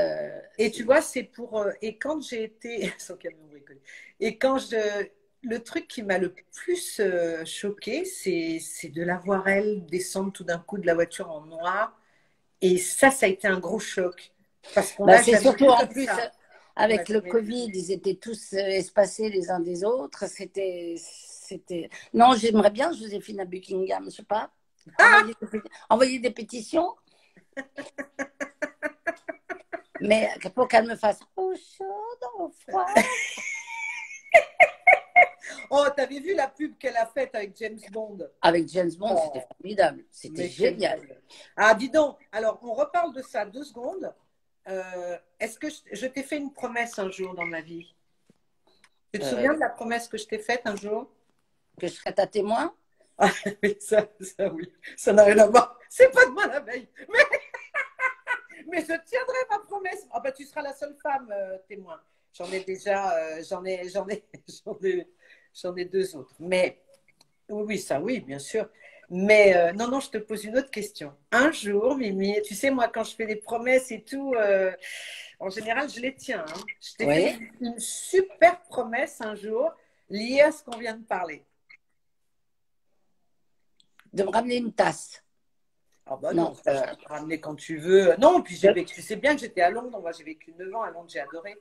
Et tu vois, c'est pour. Et quand j'ai été. Son camion bricolé. Et quand je. Le truc qui m'a le plus choqué, c'est de la voir elle descendre tout d'un coup de la voiture en noir. Et ça a été un gros choc. Parce qu'on Bah, l'a c'est jamais surtout vu en comme plus, ça. On l'a avec le jamais vu. Covid, ils étaient tous espacés les uns des autres. Non, j'aimerais bien Joséphine à Buckingham, je sais pas. Envoyer des pétitions, mais pour qu'elle me fasse eau chaude, eau froide. Oh, t'avais vu la pub qu'elle a faite avec James Bond? Avec James Bond, Oh, c'était formidable. C'était mais quel génial. drôle. Ah, dis donc, alors on reparle de ça 2 secondes. Est-ce que je t'ai fait une promesse un jour dans ma vie? Tu te souviens de la promesse que je t'ai faite un jour? Que je serais ta témoin? Ah, oui, ça, oui, ça n'a rien à voir. C'est pas demain la veille. Mais je tiendrai ma promesse. Ah bah, tu seras la seule femme témoin. J'en ai déjà, j'en ai 2 autres. Mais oui, oui, ça, oui, bien sûr. Mais non, non, je te pose une autre question. Un jour, Mimi, tu sais, moi, quand je fais des promesses et tout, en général, je les tiens. Hein. Je t'ai fait Oui. une super promesse un jour liée à ce qu'on vient de parler. De me ramener une tasse. Ah bah non, Non. ça, je peux te ramener quand tu veux. Non, puis tu sais bien que j'étais à Londres. Moi, j'ai vécu 9 ans à Londres, j'ai adoré.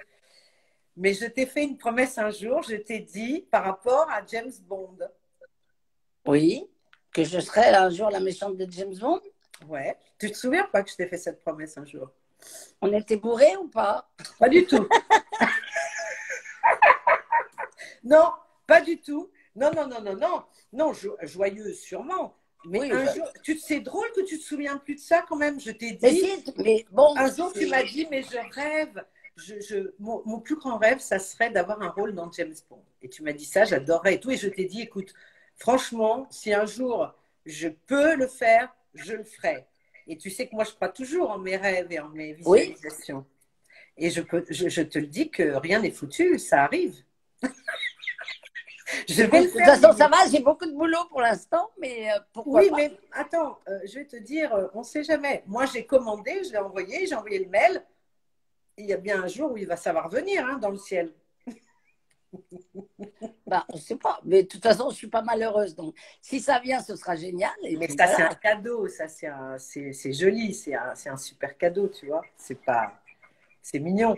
Mais je t'ai fait une promesse un jour, je t'ai dit par rapport à James Bond. Oui. Que je serais un jour la méchante de James Bond. Ouais. Tu te souviens pas que je t'ai fait cette promesse un jour? On était bourrés ou pas? Pas du tout. Non, pas du tout. Non, non, non, non, non. Non, joyeuse sûrement. Mais Oui, un jour, c'est drôle que tu te souviens plus de ça quand même. Je t'ai mais dit, si, mais bon. un jour tu m'as dit, mais je rêve mon plus grand rêve, ça serait d'avoir un rôle dans James Bond. Et tu m'as dit ça, j'adorerais et tout. Et je t'ai dit, écoute, franchement, si un jour je peux le faire, je le ferai. Et tu sais que moi, je crois toujours en mes rêves et en mes Oui. visualisations. Et je te le dis que rien n'est foutu, ça arrive. Je vais Écoute, le de toute faire. façon, ça va, j'ai beaucoup de boulot pour l'instant, mais pourquoi Oui, pas? mais attends, je vais te dire, on ne sait jamais. Moi, j'ai commandé, je l'ai envoyé, j'ai envoyé le mail. Il y a bien un jour où il va savoir venir hein, dans le ciel. Bah, on ne sait pas. Mais de toute façon, je ne suis pas malheureuse. Donc, si ça vient, ce sera génial. Et Mais puis ça, c'est un voilà. cadeau, ça, c'est joli, c'est un super cadeau, tu vois. C'est mignon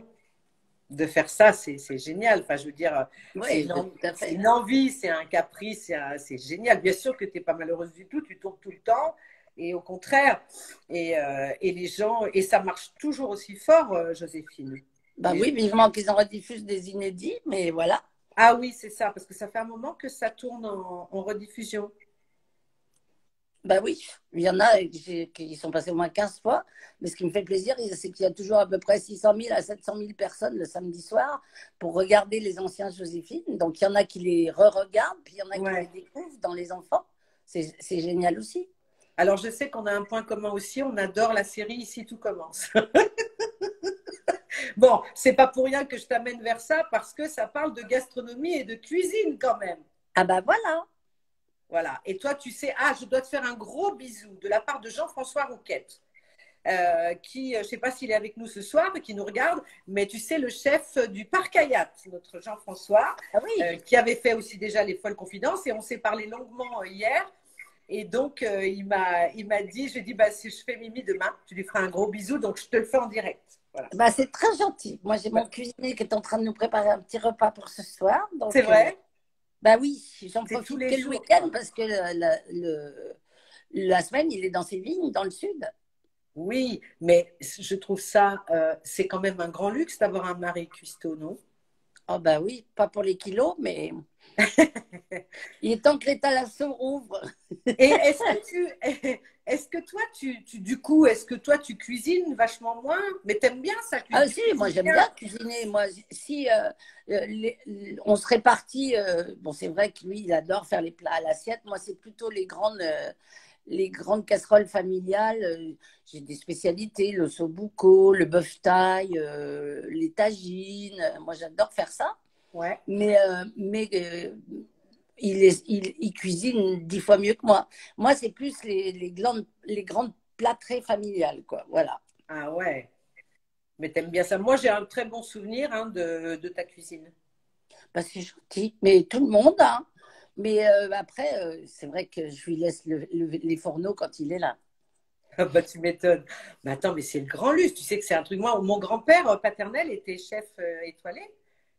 de faire ça, c'est génial. Enfin, je veux dire, Oui, bah, tout à c'est fait. une envie, c'est un caprice, c'est génial. Bien sûr que tu n'es pas malheureuse du tout, tu tournes tout le temps, et au contraire. Et les gens, et ça marche toujours aussi fort, Joséphine. Bah Les gens- oui, vivement qu'ils en rediffusent des inédits, mais voilà. Ah oui, c'est ça, parce que ça fait un moment que ça tourne en rediffusion. Bah oui, il y en a qui sont passés au moins 15 fois. Mais ce qui me fait plaisir, c'est qu'il y a toujours à peu près 600 000 à 700 000 personnes le samedi soir pour regarder les anciens Joséphine. Donc, il y en a qui les re-regardent, puis il y en a qui les Ouais. découvrent dans les enfants. C'est génial aussi. Alors, je sais qu'on a un point commun aussi, on adore la série Ici tout commence. Bon, c'est pas pour rien que je t'amène vers ça, parce que ça parle de gastronomie et de cuisine quand même. Ah bah voilà. Voilà. Et toi, tu sais, je dois te faire un gros bisou de la part de Jean-François Rouquette, qui, je ne sais pas s'il est avec nous ce soir, mais qui nous regarde, mais tu sais, le chef du Parc Hayat, notre Jean-François, Ah oui. qui avait fait aussi déjà les Folles Confidences, et on s'est parlé longuement hier. Et donc, il m'a dit, je lui ai dit, bah, si je fais Mimi demain, tu lui feras un gros bisou, donc je te le fais en direct. Voilà. Bah, c'est très gentil. Moi, j'ai mon cuisinier qui est en train de nous préparer un petit repas pour ce soir. C'est Donc, vrai, bah oui, j'en c'est tous profite les que le jours, week-end quoi. parce que la semaine, il est dans ses vignes dans le sud. Oui, mais je trouve ça, c'est quand même un grand luxe d'avoir un mari cuistot, non? Oh bah oui, pas pour les kilos, mais il est temps que les thalasso rouvre. Et est-ce que toi, du coup, est-ce que toi, tu cuisines vachement moins? Mais t'aimes bien ça, Ah tu si, moi cuisines j'aime bien. bien cuisiner. Moi, si on se répartit, bon c'est vrai que lui il adore faire les plats à l'assiette. Moi c'est plutôt les grandes casseroles familiales. J'ai des spécialités, le sobuco, le bœuf thaï, les tagines. Moi j'adore faire ça. Ouais. Mais il cuisine 10 fois mieux que moi. Moi c'est plus les grandes plâtrées familiales, quoi. Voilà. Ah ouais. Mais t'aimes bien ça. Moi, j'ai un très bon souvenir hein, de ta cuisine. Bah, c'est gentil, mais tout le monde, hein. Mais après, c'est vrai que je lui laisse les fourneaux quand il est là. Ah bah, tu m'étonnes. Mais attends, mais c'est le grand luxe. Tu sais que c'est un truc. Moi, mon grand-père paternel était chef étoilé.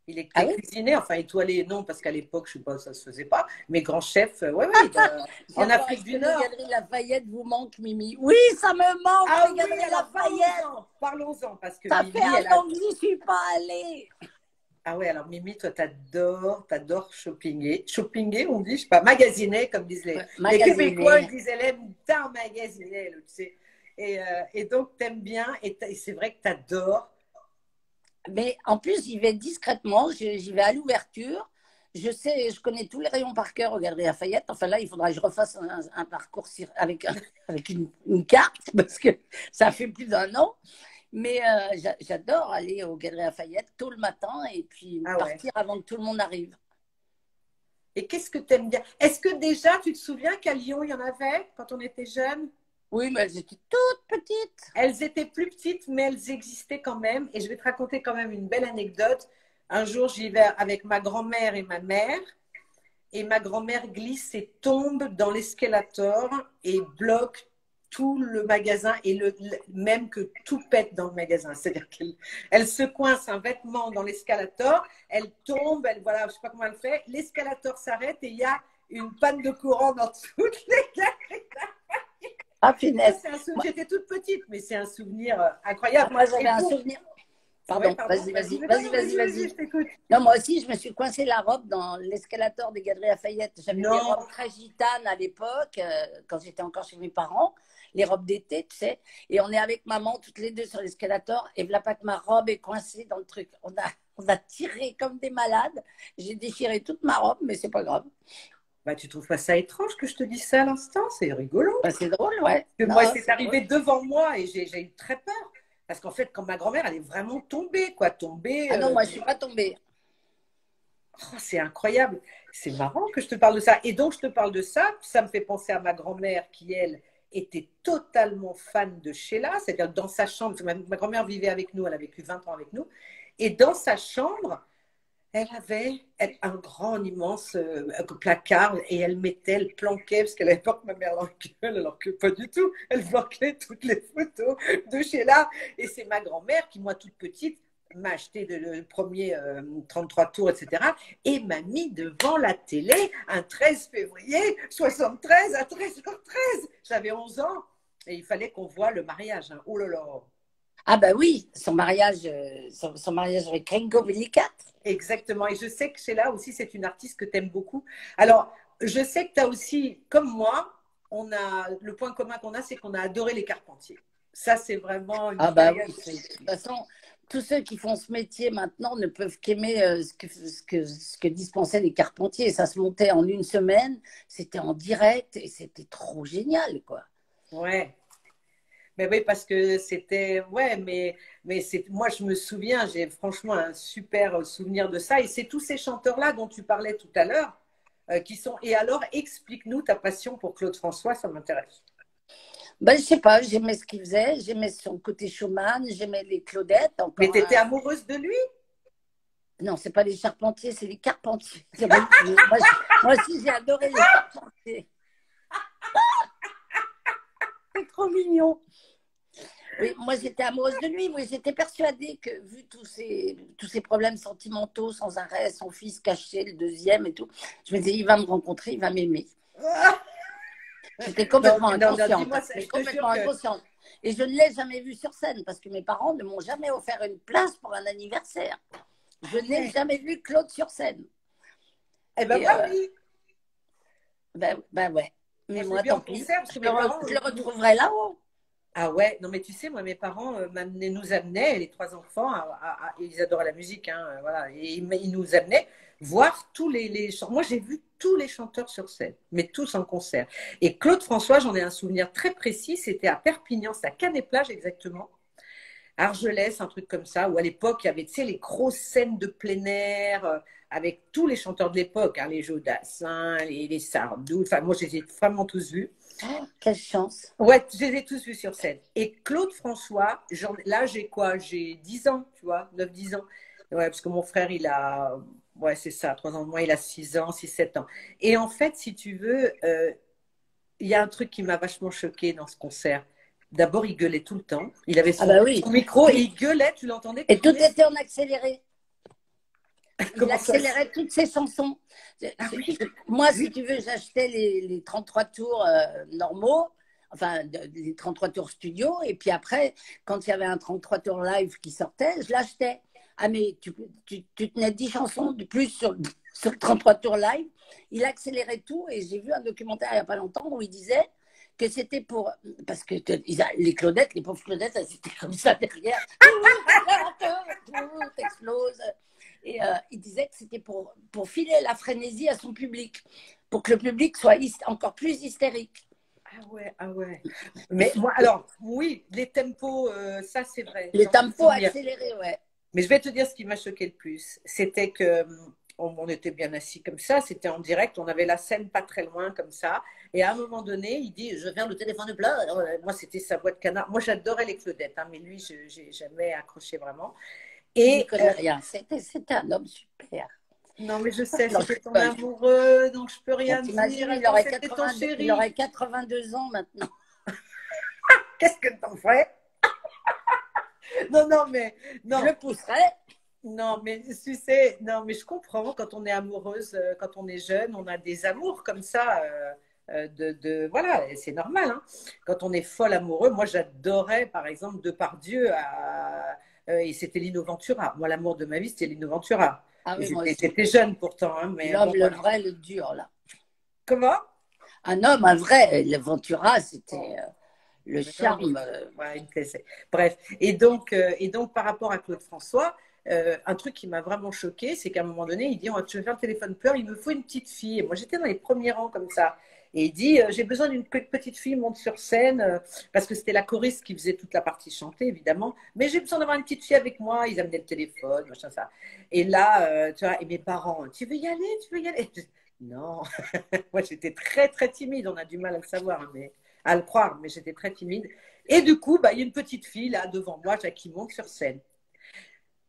Il Ah était oui? cuisinier, enfin étoilé, non, parce qu'à l'époque, je sais pas, ça se faisait pas. Mais grand chef, ouais, ouais, en J'adore. Afrique Est-ce que du les Nord. Galeries Lafayette vous manquent, Mimi? Oui, ça me manque, Ah les oui, Galeries alors Lafayette. parlons-en, parce que Ça fait Mimi, elle un a. an que j'y suis pas allée. Ah ouais, alors Mimi, toi, t'adores shoppinguer. Shoppinguer, on dit, je sais pas, magasiner, comme disent Ouais, les Québécois, ils magasiner. disent, elle aime tant magasiner, tu sais. Et donc, t'aimes bien, et c'est vrai que t'adores. Mais en plus, j'y vais discrètement. J'y vais à l'ouverture. Je sais, je connais tous les rayons par cœur aux Galeries Lafayette. Enfin là, il faudra que je refasse un parcours avec une carte parce que ça fait plus d'un an. Mais j'adore aller aux Galeries Lafayette tôt le matin et puis Ah ouais. partir avant que tout le monde arrive. Et qu'est-ce que t'aimes bien? Est-ce que déjà, tu te souviens qu'à Lyon, il y en avait quand on était jeunes? Oui, mais elles étaient toutes petites. Elles étaient plus petites, mais elles existaient quand même. Et je vais te raconter quand même une belle anecdote. Un jour, j'y vais avec ma grand-mère et ma mère. Et ma grand-mère glisse et tombe dans l'escalator et bloque tout le magasin et même que tout pète dans le magasin. C'est-à-dire qu'elle se coince un vêtement dans l'escalator, elle tombe, voilà, je ne sais pas comment elle fait, l'escalator s'arrête et il y a une panne de courant dans toutes les galeries. Ah, finesse. J'étais toute petite, mais c'est un souvenir incroyable. Moi, Et j'avais un souvenir. Pardon, pardon, vas-y, vas-y, vas-y, mais non, vas-y, non, vas-y, vas-y, vas-y. je t'écoute. Non, moi aussi, je me suis coincé la robe dans l'escalator des Galeries Lafayette. J'avais mes Non, robes très gitanes à l'époque, quand j'étais encore chez mes parents, les robes d'été, tu sais. Et on est avec maman, toutes les deux sur l'escalator, et voilà pas que ma robe est coincée dans le truc. On a tiré comme des malades. J'ai déchiré toute ma robe, mais c'est pas grave. bah, tu trouves pas ça étrange que je te dise ça à l'instant? C'est rigolo. Bah, c'est drôle, ouais. Que Non, moi, c'est c'est drôle. arrivé devant moi et j'ai eu très peur. Parce qu'en fait, quand ma grand-mère, elle est vraiment tombée, quoi, tombée. Ah non, moi, je suis pas tombée. Oh, c'est incroyable. C'est marrant que je te parle de ça. Et donc, je te parle de ça. Ça me fait penser à ma grand-mère qui, elle, était totalement fan de Sheila. C'est-à-dire dans sa chambre, parce que ma grand-mère vivait avec nous, elle a vécu 20 ans avec nous. Et dans sa chambre, elle avait un grand, immense placard et elle planquait, parce qu'elle avait peur que ma mère l'engueule, alors que pas du tout. Elle planquait toutes les photos de Sheila. Et c'est ma grand-mère qui, moi, toute petite, m'a acheté le premier 33 tours, etc. et m'a mis devant la télé un 13 février 73 à 13h13. J'avais 11 ans et il fallait qu'on voit le mariage. Hein. Oh là là. Ah bah oui, son mariage avec Renko Bellicat. Exactement. Et je sais que Sheila aussi, c'est une artiste que tu aimes beaucoup. Alors, je sais que tu as aussi, comme moi, le point commun qu'on a, c'est qu'on a adoré les Carpentiers. Ça, c'est vraiment une Ah bah période. oui, de toute façon, tous ceux qui font ce métier maintenant ne peuvent qu'aimer ce que dispensaient les Carpentiers. Ça se montait en une semaine, c'était en direct et c'était trop génial, quoi. Ouais. Mais oui, parce que c'était. Ouais, mais moi, je me souviens, j'ai franchement un super souvenir de ça. Et c'est tous ces chanteurs-là dont tu parlais tout à l'heure qui sont. Et alors, explique-nous ta passion pour Claude François, ça m'intéresse. Ben, je sais pas, j'aimais ce qu'il faisait, j'aimais son côté showman, j'aimais les Claudettes, Mais encore tu étais un. amoureuse de lui? Non, c'est pas les Charpentiers, c'est les Carpentiers. Moi aussi, j'ai adoré les Carpentiers. C'est trop mignon. Oui, moi, j'étais amoureuse de lui. Oui, j'étais persuadée que, vu tous ces problèmes sentimentaux sans arrêt, son fils caché, le deuxième et tout, je me disais, il va me rencontrer, il va m'aimer. J'étais Non, complètement non, non, inconsciente. dis-moi ça. Mais Je te jure complètement que. inconsciente. Et je ne l'ai jamais vu sur scène parce que mes parents ne m'ont jamais offert une place pour un anniversaire. Je Ah n'ai ouais. jamais vu Claude sur scène. Eh ben Et moi, oui. ben ouais. Moi, Mais je l'ai moi, vu en tant pis. concert parce que mes parents. Je le retrouverai là-haut. Ah ouais, non mais tu sais, moi mes parents nous amenaient, les trois enfants, ils adoraient la musique, hein, voilà, et ils nous amenaient voir tous les chanteurs. Moi j'ai vu tous les chanteurs sur scène, mais tous en concert. Et Claude François, j'en ai un souvenir très précis, c'était à Perpignan, c'est à Canet-Plage exactement, Argelès, un truc comme ça, où à l'époque il y avait, tu sais, les grosses scènes de plein air, avec tous les chanteurs de l'époque, hein, les Jodassin, les Sardou, enfin moi je les ai vraiment tous vus. Oh, quelle chance. Ouais, je les ai tous vus sur scène. Et Claude François, là, j'ai quoi? J'ai 10 ans, tu vois, 9 10 ans. Ouais, parce que mon frère, ouais, c'est ça, 3 ans de moins, il a 6 ans, 6 7 ans. Et en fait, si tu veux, il y a un truc qui m'a vachement choqué dans ce concert. D'abord, il gueulait tout le temps. Il avait Ah son, bah oui. son micro et il gueulait, tu l'entendais Et tout tourner. était en accéléré. Il Comment ça? accélérait toutes ses chansons. Ah oui, Moi, si oui. tu veux, j'achetais les 33 tours normaux, enfin les 33 tours studio, et puis après, quand il y avait un 33 tours live qui sortait, je l'achetais. Ah mais tu tenais 10 chansons de plus sur le 33 tours live. Il accélérait tout, et j'ai vu un documentaire il n'y a pas longtemps où il disait que c'était pour... Parce que les Claudettes, les pauvres Claudettes, elles étaient comme ça derrière. Tout explose. Et il disait que c'était pour filer la frénésie à son public, pour que le public soit encore plus hystérique. Ah ouais, ah ouais. Mais moi, alors, oui, les tempos, ça c'est vrai. Les J'en ai tempos souvenir. accélérés, ouais. Mais je vais te dire ce qui m'a choqué le plus. C'était que on était bien assis comme ça, c'était en direct, on avait la scène pas très loin comme ça. Et à un moment donné, il dit, je viens le téléphone de plat. Moi, c'était sa voix de canard. Moi, j'adorais les Claudettes, hein, mais lui, je n'ai jamais accroché vraiment. Il n'y Et connaît rien. C'était un homme super. non, mais je sais, Non, c'était ton je amoureux, donc je peux Bon, rien t'imagines, dire. Attends, c'était ton il chéri. aurait 82 ans maintenant. Qu'est-ce que t'en ferais? Non, non, mais Je non. le pousserais. Non, mais tu sais, non, mais je comprends quand on est amoureuse, quand on est jeune, on a des amours comme ça, voilà, et c'est normal. Hein. Quand on est folle amoureux, moi j'adorais par exemple Depardieu et c'était Lino Ventura. Moi, l'amour de ma vie, c'était Lino Ventura. Ah oui, moi aussi. J'étais jeune pourtant, hein, mais L'homme, bon, le voilà. vrai, le dur, là. Comment? Un homme, un vrai. Le Ventura, c'était le Mais non, charme. ouais, il me plaisait. Bref, et donc par rapport à Claude François, un truc qui m'a vraiment choqué, c'est qu'à un moment donné, il dit, tu veux faire le téléphone peur, il me faut une petite fille. Et moi, j'étais dans les premiers rangs comme ça. Et il dit, j'ai besoin d'une petite fille, monte sur scène, parce que c'était la choriste qui faisait toute la partie chantée, évidemment. Mais j'ai besoin d'avoir une petite fille avec moi. Ils amenaient le téléphone, machin, ça. Et là, tu vois, et mes parents, tu veux y aller, tu veux y aller? Non, moi j'étais très très timide, on a du mal à le savoir, hein, mais à le croire, mais j'étais très timide. Et du coup, bah, il y a une petite fille là devant moi, qui monte sur scène.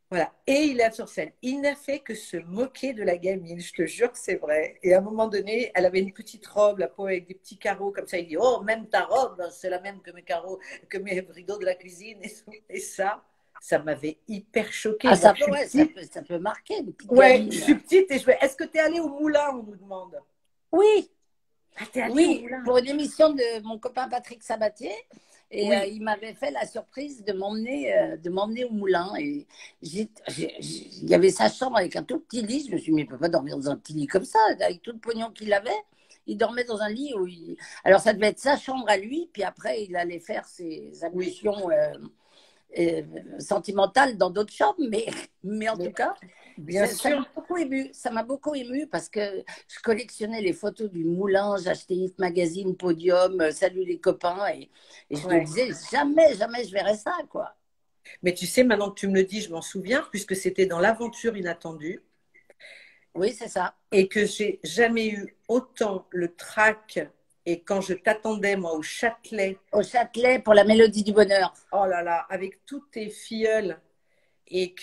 Voilà. Et il est sur scène. Il n'a fait que se moquer de la gamine, je te jure que c'est vrai. Et à un moment donné, elle avait une petite robe, la peau avec des petits carreaux comme ça. Il dit, oh, même ta robe, c'est la même que mes carreaux, que mes rideaux de la cuisine. Et ça m'avait hyper choquée. Ah, Moi, ça je peut, suis ouais, petite. ça peut marquer une petite Ouais, je gamine. suis petite et je vais. Est-ce que tu es allée au moulin, on nous demande. Oui, Ah, t'es allée au oui, moulin. pour une émission de mon copain Patrick Sabatier. Et Oui. il m'avait fait la surprise de m'emmener au moulin. Et il y avait sa chambre avec un tout petit lit. Je me suis dit, mais il ne peut pas dormir dans un petit lit comme ça, avec tout le pognon qu'il avait. Il dormait dans un lit où il... Alors, ça devait être sa chambre à lui. Puis après, il allait faire ses Oui, ablutions sentimentales dans d'autres chambres. Mais en tout mais cas, bien ça sûr. m'a beaucoup ému. Ça m'a beaucoup ému parce que je collectionnais les photos du moulin, j'achetais Hit Magazine, Podium, Salut les copains, et je me Ouais. disais jamais, jamais je verrais ça, quoi. Mais tu sais, maintenant que tu me le dis, je m'en souviens, puisque c'était dans l'aventure inattendue Oui, c'est ça. et que j'ai jamais eu autant le trac. Et quand je t'attendais, moi, au Châtelet, Au Châtelet pour la Mélodie du bonheur. oh là là, avec toutes tes filleuls et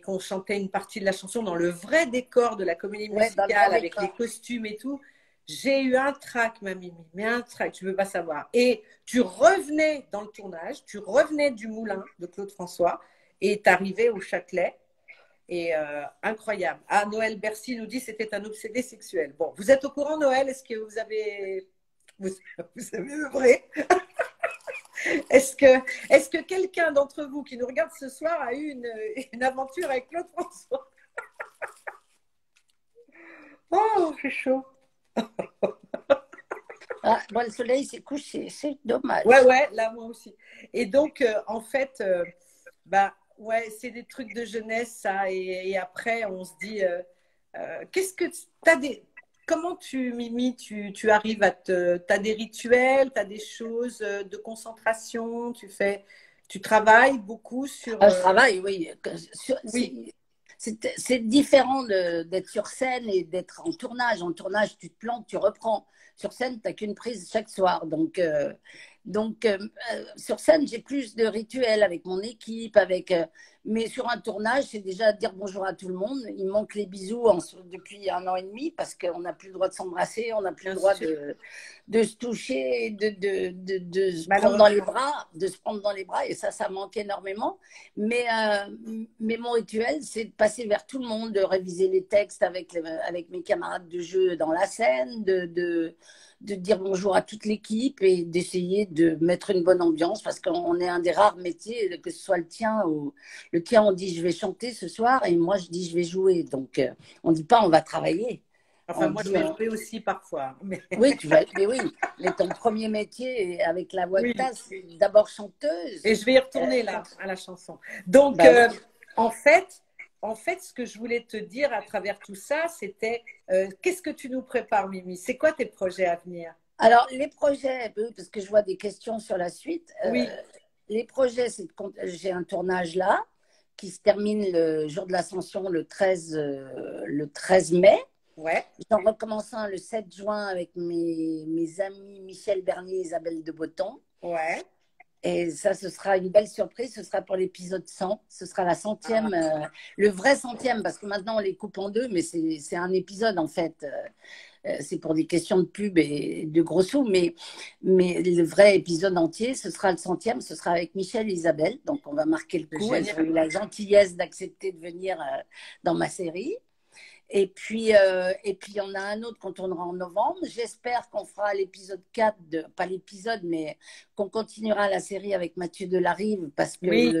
qu'on chantait une partie de la chanson dans le vrai décor de la comédie Ouais, dans le vrai musicale avec les décor. costumes et tout, j'ai eu un trac, ma Mimi, mais un trac, tu ne veux pas savoir. Et tu revenais dans le tournage, tu revenais du Moulin de Claude François et tu arrivais au Châtelet. Et incroyable. Ah, Noël Bercy nous dit c'était un obsédé sexuel. Bon, vous êtes au courant, Noël? Est-ce que vous avez œuvré? Est-ce que quelqu'un d'entre vous qui nous regarde ce soir a eu une aventure avec Claude François? Oh, c'est chaud. Ah, bon, le soleil s'est couché, c'est Ouais, dommage. ouais, là, moi aussi. Et donc, en fait, bah, ouais, c'est des trucs de jeunesse, ça. Et après, on se dit, qu'est-ce que t'as des. Comment Mimi, tu arrives à te. T'as des rituels, t'as des choses de concentration, tu travailles beaucoup sur. Ah, je travaille, oui. Oui, C'est différent d'être sur scène et d'être en tournage. En tournage, tu te plantes, tu reprends. Sur scène, tu n'as qu'une prise chaque soir. Sur scène, j'ai plus de rituels avec mon équipe, mais sur un tournage, c'est déjà dire bonjour à tout le monde. Il me manque les bisous depuis 1 an et demi parce qu'on n'a plus le droit de s'embrasser, on n'a plus le bien droit sûr. de se toucher, de se prendre dans les Malheureusement. bras, de se prendre dans les bras. Et ça manque énormément. Mais mon rituel, c'est de passer vers tout le monde, de réviser les textes avec mes camarades de jeu dans la scène, de dire bonjour à toute l'équipe et d'essayer de mettre une bonne ambiance parce qu'on est un des rares métiers, que ce soit le tien ou le tien, on dit je vais chanter ce soir et moi je dis je vais jouer. Donc on ne dit pas on va travailler. Enfin, On moi, je dit vais jouer aussi parfois. Mais oui, mais oui, mais ton premier métier avec la voix que tu oui. as, c'est d'abord chanteuse. Et je vais y Euh, retourner là, à la chanson. Donc, bah oui. en fait, en fait, ce que je voulais te dire à travers tout ça, c'était qu'est-ce que tu nous prépares, Mimi? C'est quoi tes projets à venir? Alors, les projets, parce que je vois des questions sur la suite, Oui, les projets, j'ai un tournage là qui se termine le jour de l'Ascension le 13 mai. ouais, J'en recommence un le 7 juin avec mes amis Michel Bernier et Isabelle de Botton. ouais. Et ça, ce sera une belle surprise. Ce sera pour l'épisode 100. Ce sera la Ah, centième, le vrai centième, parce que maintenant on les coupe en deux, mais c'est un épisode en fait. C'est pour des questions de pub et de gros sous, mais le vrai épisode entier, ce sera le centième. Ce sera avec Michel et Isabelle. Donc on va marquer le c'est coup. Elles ont eu génial. la gentillesse d'accepter de venir dans ma série. Et puis, il y en a un autre qu'on tournera en novembre. J'espère qu'on fera l'épisode 4, pas l'épisode, mais qu'on continuera la série avec Mathieu Delarive parce que Oui.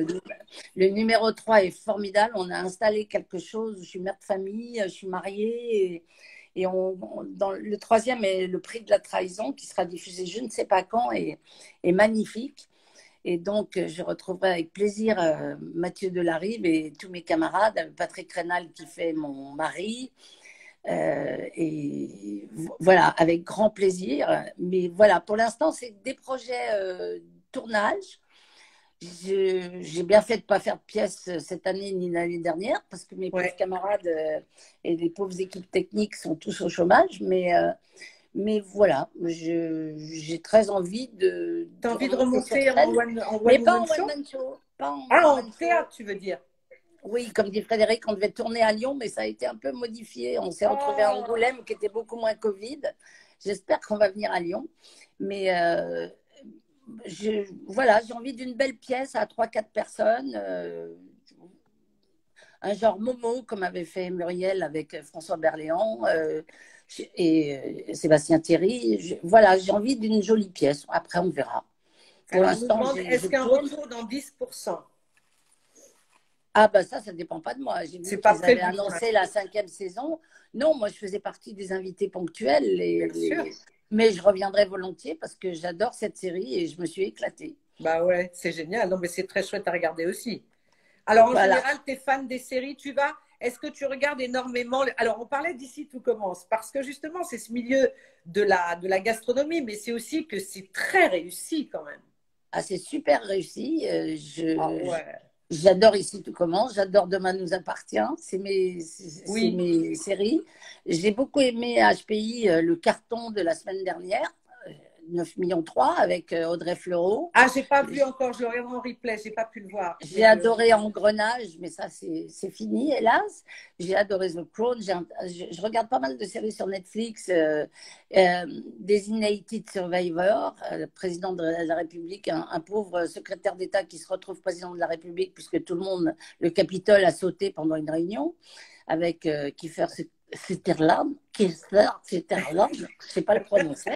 le numéro 3 est formidable. On a installé quelque chose. Je suis mère de famille, je suis mariée. Et dans le troisième est le prix de la trahison qui sera diffusé je ne sais pas quand et magnifique. Et donc, je retrouverai avec plaisir Mathieu Delarive et tous mes camarades, Patrick Rénal qui fait mon mari. Et voilà, avec grand plaisir. Mais voilà, pour l'instant, c'est des projets tournage. J'ai bien fait de ne pas faire de pièces cette année ni l'année dernière parce que mes pauvres Ouais. camarades et les pauvres équipes techniques sont tous au chômage. Mais voilà, j'ai très envie T'as de envie de remonter sur remonter scène, en mais one pas woman en show? one-man show. Pas en Ah, en one-man show. théâtre, tu veux dire? Oui, comme dit Frédéric, on devait tourner à Lyon, mais ça a été un peu modifié. On s'est retrouvé à Oh, Angoulême, qui était beaucoup moins Covid. J'espère qu'on va venir à Lyon. Mais voilà, j'ai envie d'une belle pièce à trois quatre personnes. Un genre Momo, comme avait fait Muriel avec François Berléand et Sébastien Thierry. Voilà, j'ai envie d'une jolie pièce. Après, on verra. Pour alors on nous l'instant, demande, je est-ce qu'un tourne. retour dans 10%? Ah bah ça dépend pas de moi. J'ai C'est vu pas qu'ils avaient prévu pour annoncé l'instant. la cinquième saison. Non, moi je faisais partie des invités ponctuels, Bien sûr. mais je reviendrai volontiers parce que j'adore cette série et je me suis éclatée. Bah ouais, c'est génial. Non, mais c'est très chouette à regarder aussi. Alors, en Voilà. général, tu es fan des séries, tu vas. Est-ce que tu regardes énormément? Alors, on parlait d'ici tout commence, parce que justement, c'est ce milieu de la gastronomie, mais c'est aussi que c'est très réussi quand même. Ah, c'est super réussi. Ah ouais. J'adore Ici tout commence. J'adore Demain nous appartient. C'est Oui. mes séries. J'ai beaucoup aimé HPI, le carton de la semaine dernière, 9 millions 3 avec Audrey Fleurot. Ah, j'ai pas vu encore, je le regarde en replay, j'ai pas pu le voir. J'ai adoré Engrenage, mais ça, c'est fini, hélas. J'ai adoré The Crown. Je regarde pas mal de séries sur Netflix. Designated Survivor, président de la République, un pauvre secrétaire d'État qui se retrouve président de la République puisque tout le monde, le Capitole a sauté pendant une réunion avec Kiefer Sutherland. Kiefer Sutherland, je ne sais pas le prononcer.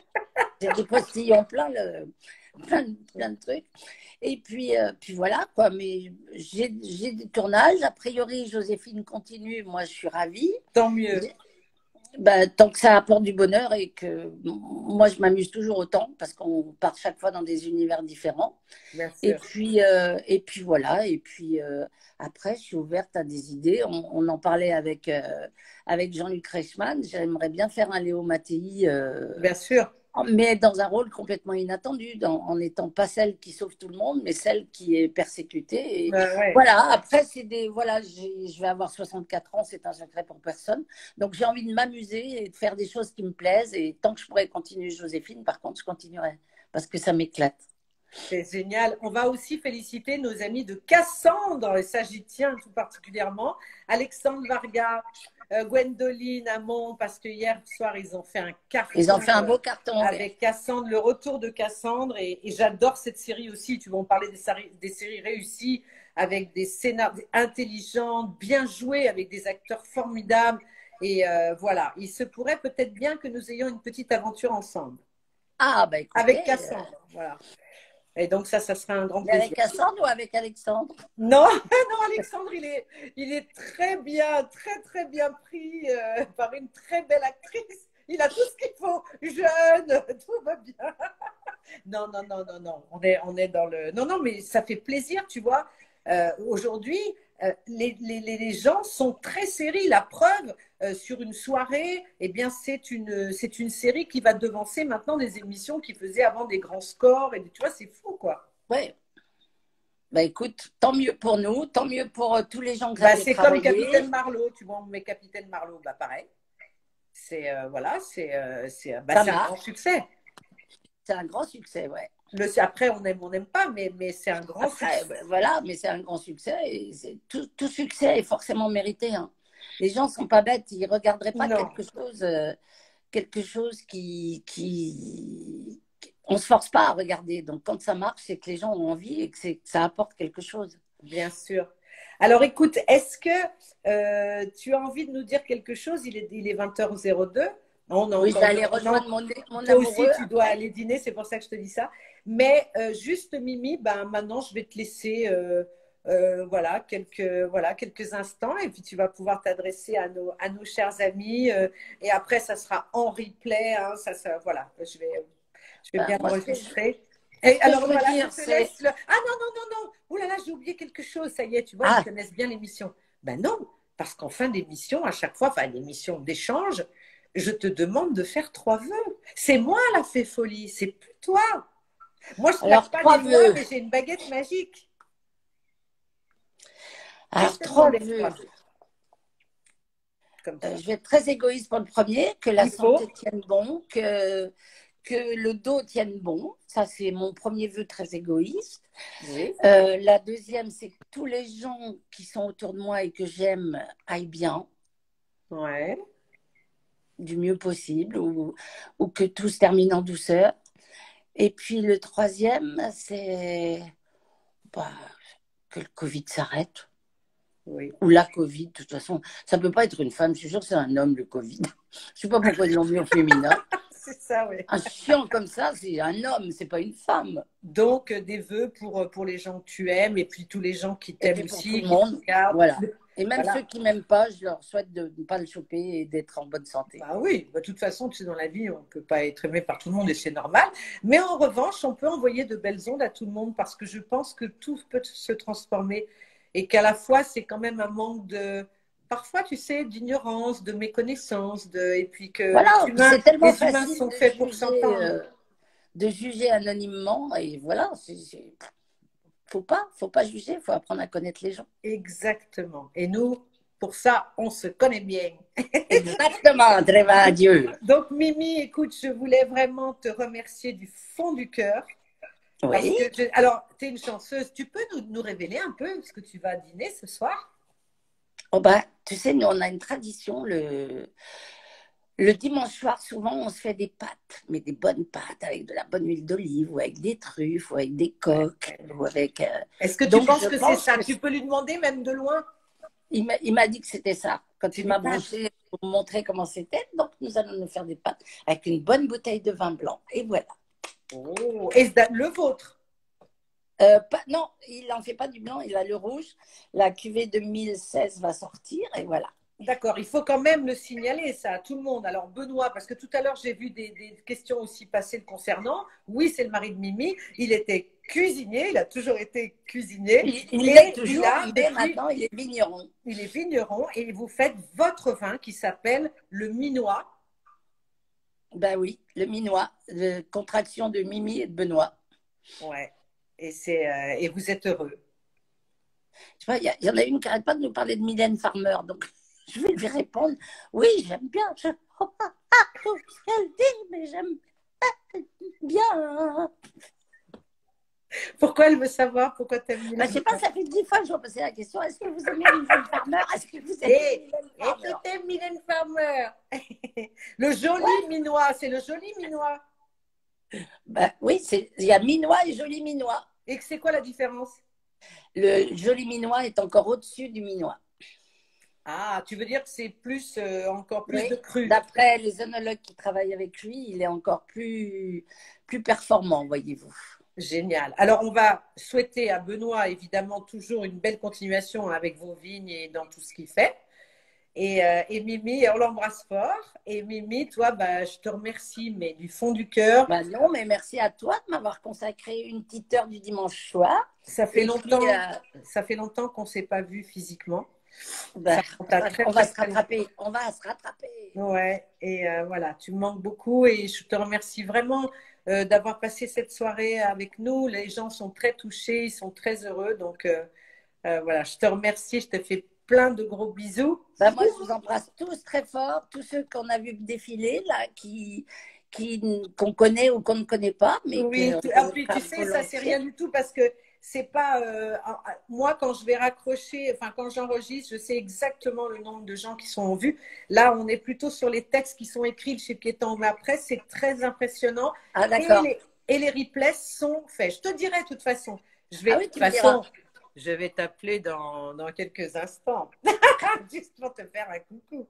J'ai des postillons plein de trucs. Et puis voilà, quoi. Mais j'ai des tournages. A priori, Joséphine continue. Moi, je suis ravie. Tant mieux. Bah, tant que ça apporte du bonheur et que moi, je m'amuse toujours autant parce qu'on part chaque fois dans des univers différents. Bien sûr. Et puis voilà. Et puis après, je suis ouverte à des idées. On en parlait avec Jean-Luc Reichmann. J'aimerais bien faire un Léo Mattei. Bien sûr. Mais dans un rôle complètement inattendu, en n'étant pas celle qui sauve tout le monde, mais celle qui est persécutée. Et Ouais. voilà, après, voilà, je vais avoir 64 ans, c'est un secret pour personne. Donc j'ai envie de m'amuser et de faire des choses qui me plaisent. Et tant que je pourrais continuer Joséphine, par contre, je continuerai parce que ça m'éclate. C'est génial. On va aussi féliciter nos amis de Cassandre, les Sagittaires tout particulièrement. Alexandre Varga, Gwendoline Amon, parce que hier soir, ils ont fait un Ils ont carton fait un beau carton. avec Cassandre, le retour de Cassandre. Et j'adore cette série aussi. Tu vas en parler des séries réussies, avec des scénarios intelligents, bien joués, avec des acteurs formidables. Et voilà, il se pourrait peut-être bien que nous ayons une petite aventure ensemble. Ah, bah écoutez. Avec Cassandre, voilà. Et donc ça sera un grand Mais avec plaisir. Cassandre ou avec Alexandre? Non, non, Alexandre, il est très bien, très bien pris par une très belle actrice. Il a tout ce qu'il faut, jeune, tout va bien. Non. On est dans le. Non, mais ça fait plaisir, tu vois. Aujourd'hui, les gens sont très séries. La preuve, sur une soirée, eh bien, c'est une série qui va devancer maintenant des émissions qui faisaient avant des grands scores. Et tu vois, c'est fou, quoi. Ouais. Bah écoute, tant mieux pour nous, tant mieux pour tous les gens que ça fait C'est comme travailler. Capitaine Marlowe, tu vois, on met Capitaine Marlowe, bah pareil. C'est voilà, c'est un grand succès. C'est un grand succès, ouais. Après, on n'aime pas, mais c'est un grand succès. Voilà, mais c'est un grand succès. Et tout succès est forcément mérité. Hein. Les gens ne sont pas bêtes, ils ne regarderaient pas quelque chose on ne se force pas à regarder. Donc, quand ça marche, c'est que les gens ont envie et que ça apporte quelque chose. Bien sûr. Alors écoute, est-ce que tu as envie de nous dire quelque chose? Il est 20h02. On a Oui, je vais encore aller non, rejoindre mon toi aussi, amoureux tu dois après. aller dîner, c'est pour ça que je te dis ça. Mais juste Mimi, ben, maintenant, je vais te laisser quelques instants et puis tu vas pouvoir t'adresser à nos chers amis. Et après, ça sera en replay. Hein, voilà, je vais Ben, bien moi, enregistrer. Et ce que alors je veux voilà, je dire, te c'est… laisse le… Ah non, non, non, non. Oh là là, j'ai oublié quelque chose. Ça y est, tu vois, ils Ah, connaissent bien l'émission. Ben non, parce qu'en fin d'émission, à chaque fois, enfin l'émission d'échange, je te demande de faire 3 vœux. C'est moi la fée folie, c'est plus toi. Moi, je claque alors pas trois des doigts, vœux. mais j'ai une baguette magique. Qu'est-ce Alors, que je te trois demandais, toi, vœux. comme ça? Je vais être très égoïste pour le premier, que la Il faut. santé tienne bon, que le dos tienne bon. Ça, c'est mon premier vœu très égoïste. Oui. La deuxième, c'est que tous les gens qui sont autour de moi et que j'aime aillent bien, Ouais. du mieux possible, ou que tout se termine en douceur. Et puis le troisième, c'est bah, que le Covid s'arrête. Oui. Ou la Covid, de toute façon, ça ne peut pas être une femme, je suis sûre que c'est un homme, le Covid. Je ne sais pas pourquoi ils l'ont mis au féminin. C'est ça, oui. Un chiant comme ça, c'est un homme, c'est pas une femme. Donc, des vœux pour les gens que tu aimes et puis tous les gens qui Et t'aiment puis pour tout aussi, le qui te monde, regardent. voilà. Et même ceux Voilà. qui m'aiment pas, je leur souhaite de ne pas le choper et d'être en bonne santé. Bah oui, bah, de toute façon, tu sais, dans la vie, on ne peut pas être aimé par tout le monde et c'est normal. Mais en revanche, on peut envoyer de belles ondes à tout le monde parce que je pense que tout peut se transformer et qu'à la fois, c'est quand même un manque de, parfois, tu sais, d'ignorance, de méconnaissance, et puis que Voilà, puis c'est tellement les humains facile sont faits pour s'entendre. de juger anonymement. Et voilà, faut pas juger, faut apprendre à connaître les gens. Exactement. Et nous, pour ça, on se connaît bien. Exactement, très bien, adieu. Donc, Mimi, écoute, je voulais vraiment te remercier du fond du cœur. Parce Oui. que, alors, tu es une chanceuse. Tu peux nous révéler un peu ce que tu vas dîner ce soir? Oh bah, tu sais, nous, on a une tradition. Le dimanche soir, souvent, on se fait des pâtes, mais des bonnes pâtes avec de la bonne huile d'olive ou avec des truffes ou avec des coques. Ou avec, Est-ce que tu Donc, penses je que c'est pense ça? que Tu peux lui demander même de loin? il m'a dit que c'était ça. Quand C'est il des m'a pâtes. branché pour me montrer comment c'était, donc nous allons nous faire des pâtes avec une bonne bouteille de vin blanc. Et voilà. Oh, et le vôtre? Non, il n'en fait pas du blanc, il a le rouge. La cuvée 2016 va sortir et voilà. D'accord, il faut quand même le signaler, ça, à tout le monde. Alors, Benoît, parce que tout à l'heure, j'ai vu des questions aussi passer le concernant. Oui, c'est le mari de Mimi. Il était cuisinier, il a toujours été cuisinier. Il l'est Et toujours, mais maintenant il est vigneron. il est vigneron et vous faites votre vin qui s'appelle le Minois. Ben oui, le minois, contraction de Mimi et de Benoît. Ouais. Et vous êtes heureux. Je sais pas, il y en a une qui n'arrête pas de nous parler de Mylène Farmer, donc je vais lui répondre, oui, j'aime bien, je ne comprends pas tout ce qu'elle dit, mais j'aime bien. Pourquoi elle veut savoir pourquoi tu aimes Ben, Mylène je sais pas, Farmer? ça fait 10 fois que je vais poser la question, est-ce que vous aimez Mylène Farmer? Est-ce que vous aimez Et Mylène tu Farmer? t'aimes Mylène Farmer? Le joli Ouais, Minois, c'est le joli Minois. ben, oui, il y a minois et joli minois. Et c'est quoi la différence? Le joli minois est encore au-dessus du minois. Ah, tu veux dire que c'est plus, encore plus de Oui, cru. d'après les œnologues qui travaillent avec lui, il est encore plus performant, voyez-vous. Génial. Alors, on va souhaiter à Benoît, évidemment, toujours une belle continuation avec vos vignes et dans tout ce qu'il fait. Et Mimi, on l'embrasse fort. Et Mimi, toi, bah, je te remercie, mais du fond du cœur. Ben non, mais merci à toi de m'avoir consacré une petite heure du dimanche soir. Ça fait Et puis, longtemps, ça fait longtemps qu'on ne s'est pas vu physiquement. ben, Ça remonte à très, on va très, se très rattraper. On va se rattraper. longtemps. Ouais. Et voilà, tu me manques beaucoup et je te remercie vraiment d'avoir passé cette soirée avec nous. Les gens sont très touchés, ils sont très heureux. Donc, voilà, je te remercie, je te fais plein de gros bisous. Ben, moi, je vous embrasse tous très fort, tous ceux qu'on a vu défiler, là, qu'on connaît ou qu'on ne connaît pas, mais Oui, qu'on ah, puis tu parle sais, ça c'est rien volontiers. du tout parce que c'est pas moi quand je vais raccrocher, enfin quand j'enregistre, je sais exactement le nombre de gens qui sont en vue. Là, on est plutôt sur les textes qui sont écrits chez Piéton, mais après c'est très impressionnant Ah, et d'accord. et les replays sont faits. Je te dirai de toute façon. Je vais Ah de oui, toute tu me diras. façon Je vais t'appeler dans quelques instants, juste pour te faire un coucou.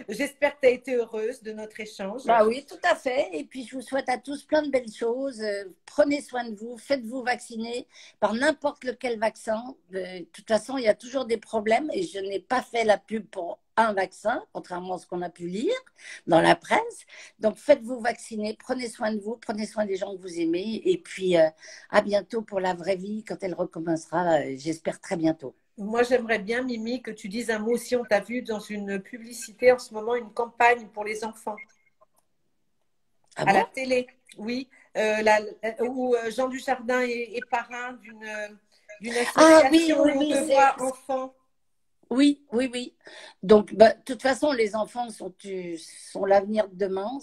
J'espère que tu as été heureuse de notre échange. Bah oui, tout à fait. Et puis, je vous souhaite à tous plein de belles choses. Prenez soin de vous, faites-vous vacciner par n'importe lequel vaccin. De toute façon, il y a toujours des problèmes et je n'ai pas fait la pub pour un vaccin, contrairement à ce qu'on a pu lire dans la presse. Donc, faites-vous vacciner, prenez soin de vous, prenez soin des gens que vous aimez. Et puis, à bientôt pour la vraie vie quand elle recommencera, j'espère très bientôt. Moi, j'aimerais bien, Mimi, que tu dises un mot aussi. On t'a vu dans une publicité en ce moment, une campagne pour les enfants Ah à la bon? télé. Oui, où Jean Dujardin est parrain d'une Ah oui, association oui, où on oui, te c'est voit enfant. oui, oui, oui. Donc, bah, de toute façon, les enfants sont l'avenir de demain.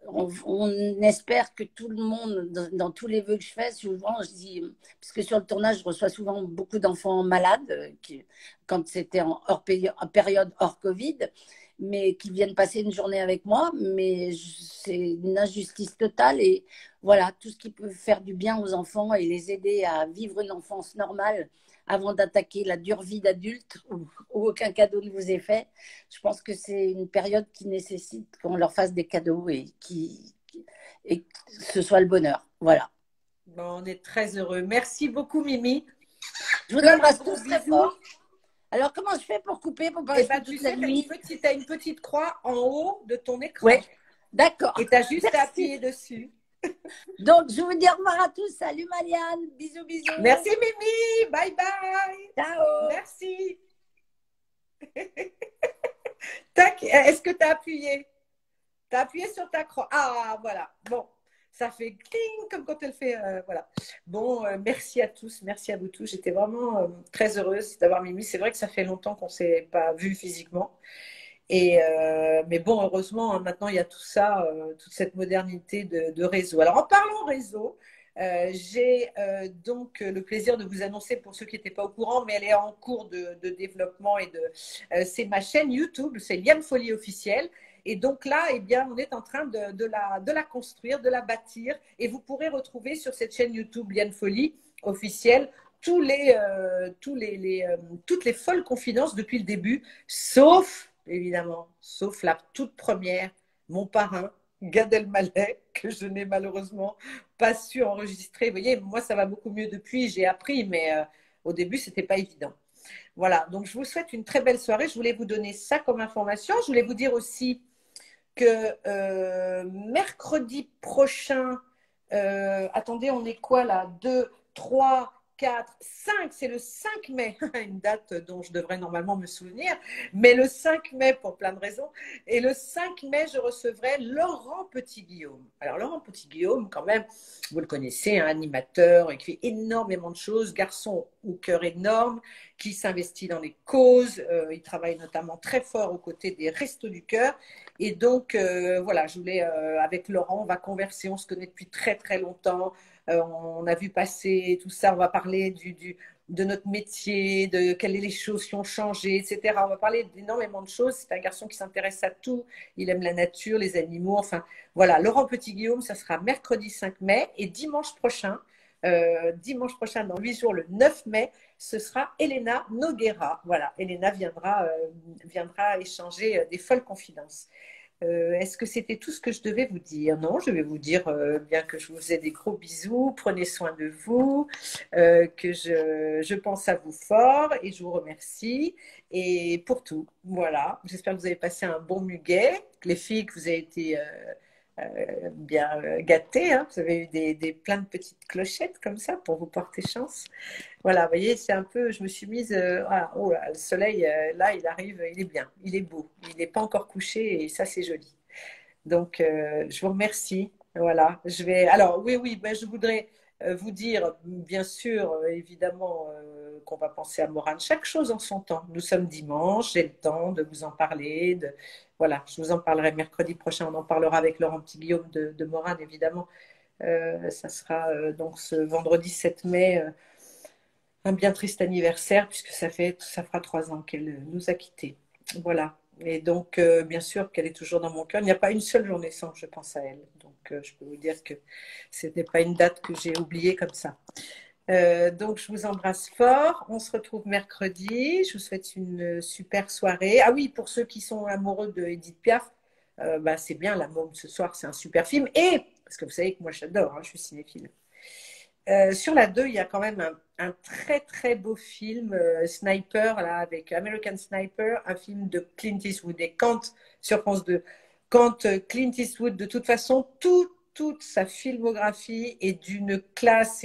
On espère que tout le monde, dans tous les vœux que je fais, souvent, je dis, parce que sur le tournage, je reçois souvent beaucoup d'enfants malades, quand c'était en période hors Covid, mais qui viennent passer une journée avec moi. Mais c'est une injustice totale. Et voilà, tout ce qui peut faire du bien aux enfants et les aider à vivre une enfance normale avant d'attaquer la dure vie d'adulte où aucun cadeau ne vous est fait. Je pense que c'est une période qui nécessite qu'on leur fasse des cadeaux et que ce soit le bonheur. Voilà. Bon, on est très heureux. Merci beaucoup, Mimi. Je vous Plein de embrasse gros tous très bisous. fort. Alors, comment je fais pour couper, pour pas Et ben, rester tu toute la sais, nuit? tu as une petite croix en haut de ton Oui, écran. d'accord. Et tu as juste à Merci. appuyer dessus. Donc, je vous dis au revoir à tous. Salut Marianne. Bisous, bisous. Merci, Mimi. Bye bye. Ciao. Merci. Tac. Est-ce que tu as appuyé? Tu as appuyé sur ta croix. Ah, voilà. Bon, ça fait cling comme quand elle fait. Voilà. Bon, merci à tous. Merci à vous tous. J'étais vraiment très heureuse d'avoir Mimi. C'est vrai que ça fait longtemps qu'on ne s'est pas vu physiquement. Mais bon, heureusement, hein, maintenant, il y a tout ça, toute cette modernité de réseau. Alors, en parlant réseau, j'ai donc le plaisir de vous annoncer, pour ceux qui n'étaient pas au courant, mais elle est en cours de développement c'est ma chaîne YouTube, c'est Liane Folie officielle. Et donc là, eh bien, on est en train de la construire, de la bâtir. Et vous pourrez retrouver sur cette chaîne YouTube Liane Folie officielle toutes les folles confidences depuis le début, sauf évidemment, sauf la toute première, mon parrain, Gad Elmaleh, que je n'ai malheureusement pas su enregistrer. Vous voyez, moi, ça va beaucoup mieux depuis, j'ai appris, mais au début, ce n'était pas évident. Voilà, donc je vous souhaite une très belle soirée. Je voulais vous donner ça comme information. Je voulais vous dire aussi que mercredi prochain, attendez, on est quoi là? 2, 3, 4, 5, c'est le 5 mai, une date dont je devrais normalement me souvenir, mais le 5 mai pour plein de raisons. Et le 5 mai, je recevrai Laurent Petit-Guillaume. Alors Laurent Petit-Guillaume, quand même, vous le connaissez, un animateur, il fait énormément de choses, garçon au cœur énorme, qui s'investit dans les causes, il travaille notamment très fort aux côtés des Restos du Cœur. Et donc, voilà, je voulais, avec Laurent, on va converser, on se connaît depuis très très longtemps, on a vu passer tout ça, on va parler de notre métier, de quelles sont les choses qui ont changé, etc. On va parler d'énormément de choses. C'est un garçon qui s'intéresse à tout, il aime la nature, les animaux, enfin voilà. Laurent Petit-Guillaume, ça sera mercredi 5 mai et dimanche prochain, dans 8 jours, le 9 mai, ce sera Elena Noguera. Voilà, Elena viendra échanger des folles confidences. Est-ce que c'était tout ce que je devais vous dire? Non, je vais vous dire bien que je vous faisais des gros bisous, prenez soin de vous, que je pense à vous fort et je vous remercie et pour tout. Voilà, j'espère que vous avez passé un bon muguet, que les filles, que vous avez été bien gâtées, hein. Vous avez eu plein de petites clochettes comme ça pour vous porter chance. Voilà, vous voyez, c'est un peu, je me suis mise, voilà, oh là, le soleil, là, il arrive, il est bien, il est beau, il n'est pas encore couché et ça, c'est joli. Donc, je vous remercie. Voilà, alors, oui, oui, ben, je voudrais vous dire, bien sûr, évidemment, qu'on va penser à Morane. Chaque chose en son temps. Nous sommes dimanche, j'ai le temps de vous en parler. Voilà, je vous en parlerai mercredi prochain. On en parlera avec Laurent Petit-Guillaume de Morane, évidemment. Ça sera donc ce vendredi 7 mai. Un bien triste anniversaire puisque ça fera 3 ans qu'elle nous a quittés. Voilà. Et donc, bien sûr qu'elle est toujours dans mon cœur. Il n'y a pas une seule journée sans que je pense à elle. Donc, je peux vous dire que ce n'est pas une date que j'ai oubliée comme ça. Donc, je vous embrasse fort. On se retrouve mercredi. Je vous souhaite une super soirée. Ah oui, pour ceux qui sont amoureux de Edith Piaf, bah, c'est bien, La Môme ce soir, c'est un super film. Et, parce que vous savez que moi j'adore, hein, je suis cinéphile. Sur la 2, il y a quand même un très très beau film, Sniper, là, avec American Sniper, un film de Clint Eastwood. Et quand, sur France 2, quand Clint Eastwood, de toute façon, toute sa filmographie est d'une classe,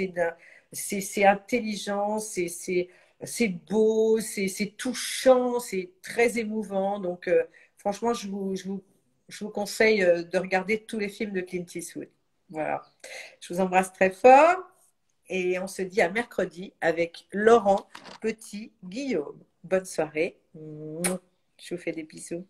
c'est intelligent, c'est beau, c'est touchant, c'est très émouvant. Donc, franchement, je vous conseille de regarder tous les films de Clint Eastwood. Voilà. Je vous embrasse très fort et on se dit à mercredi avec Laurent Petit-Guillaume. Bonne soirée. Je vous fais des bisous.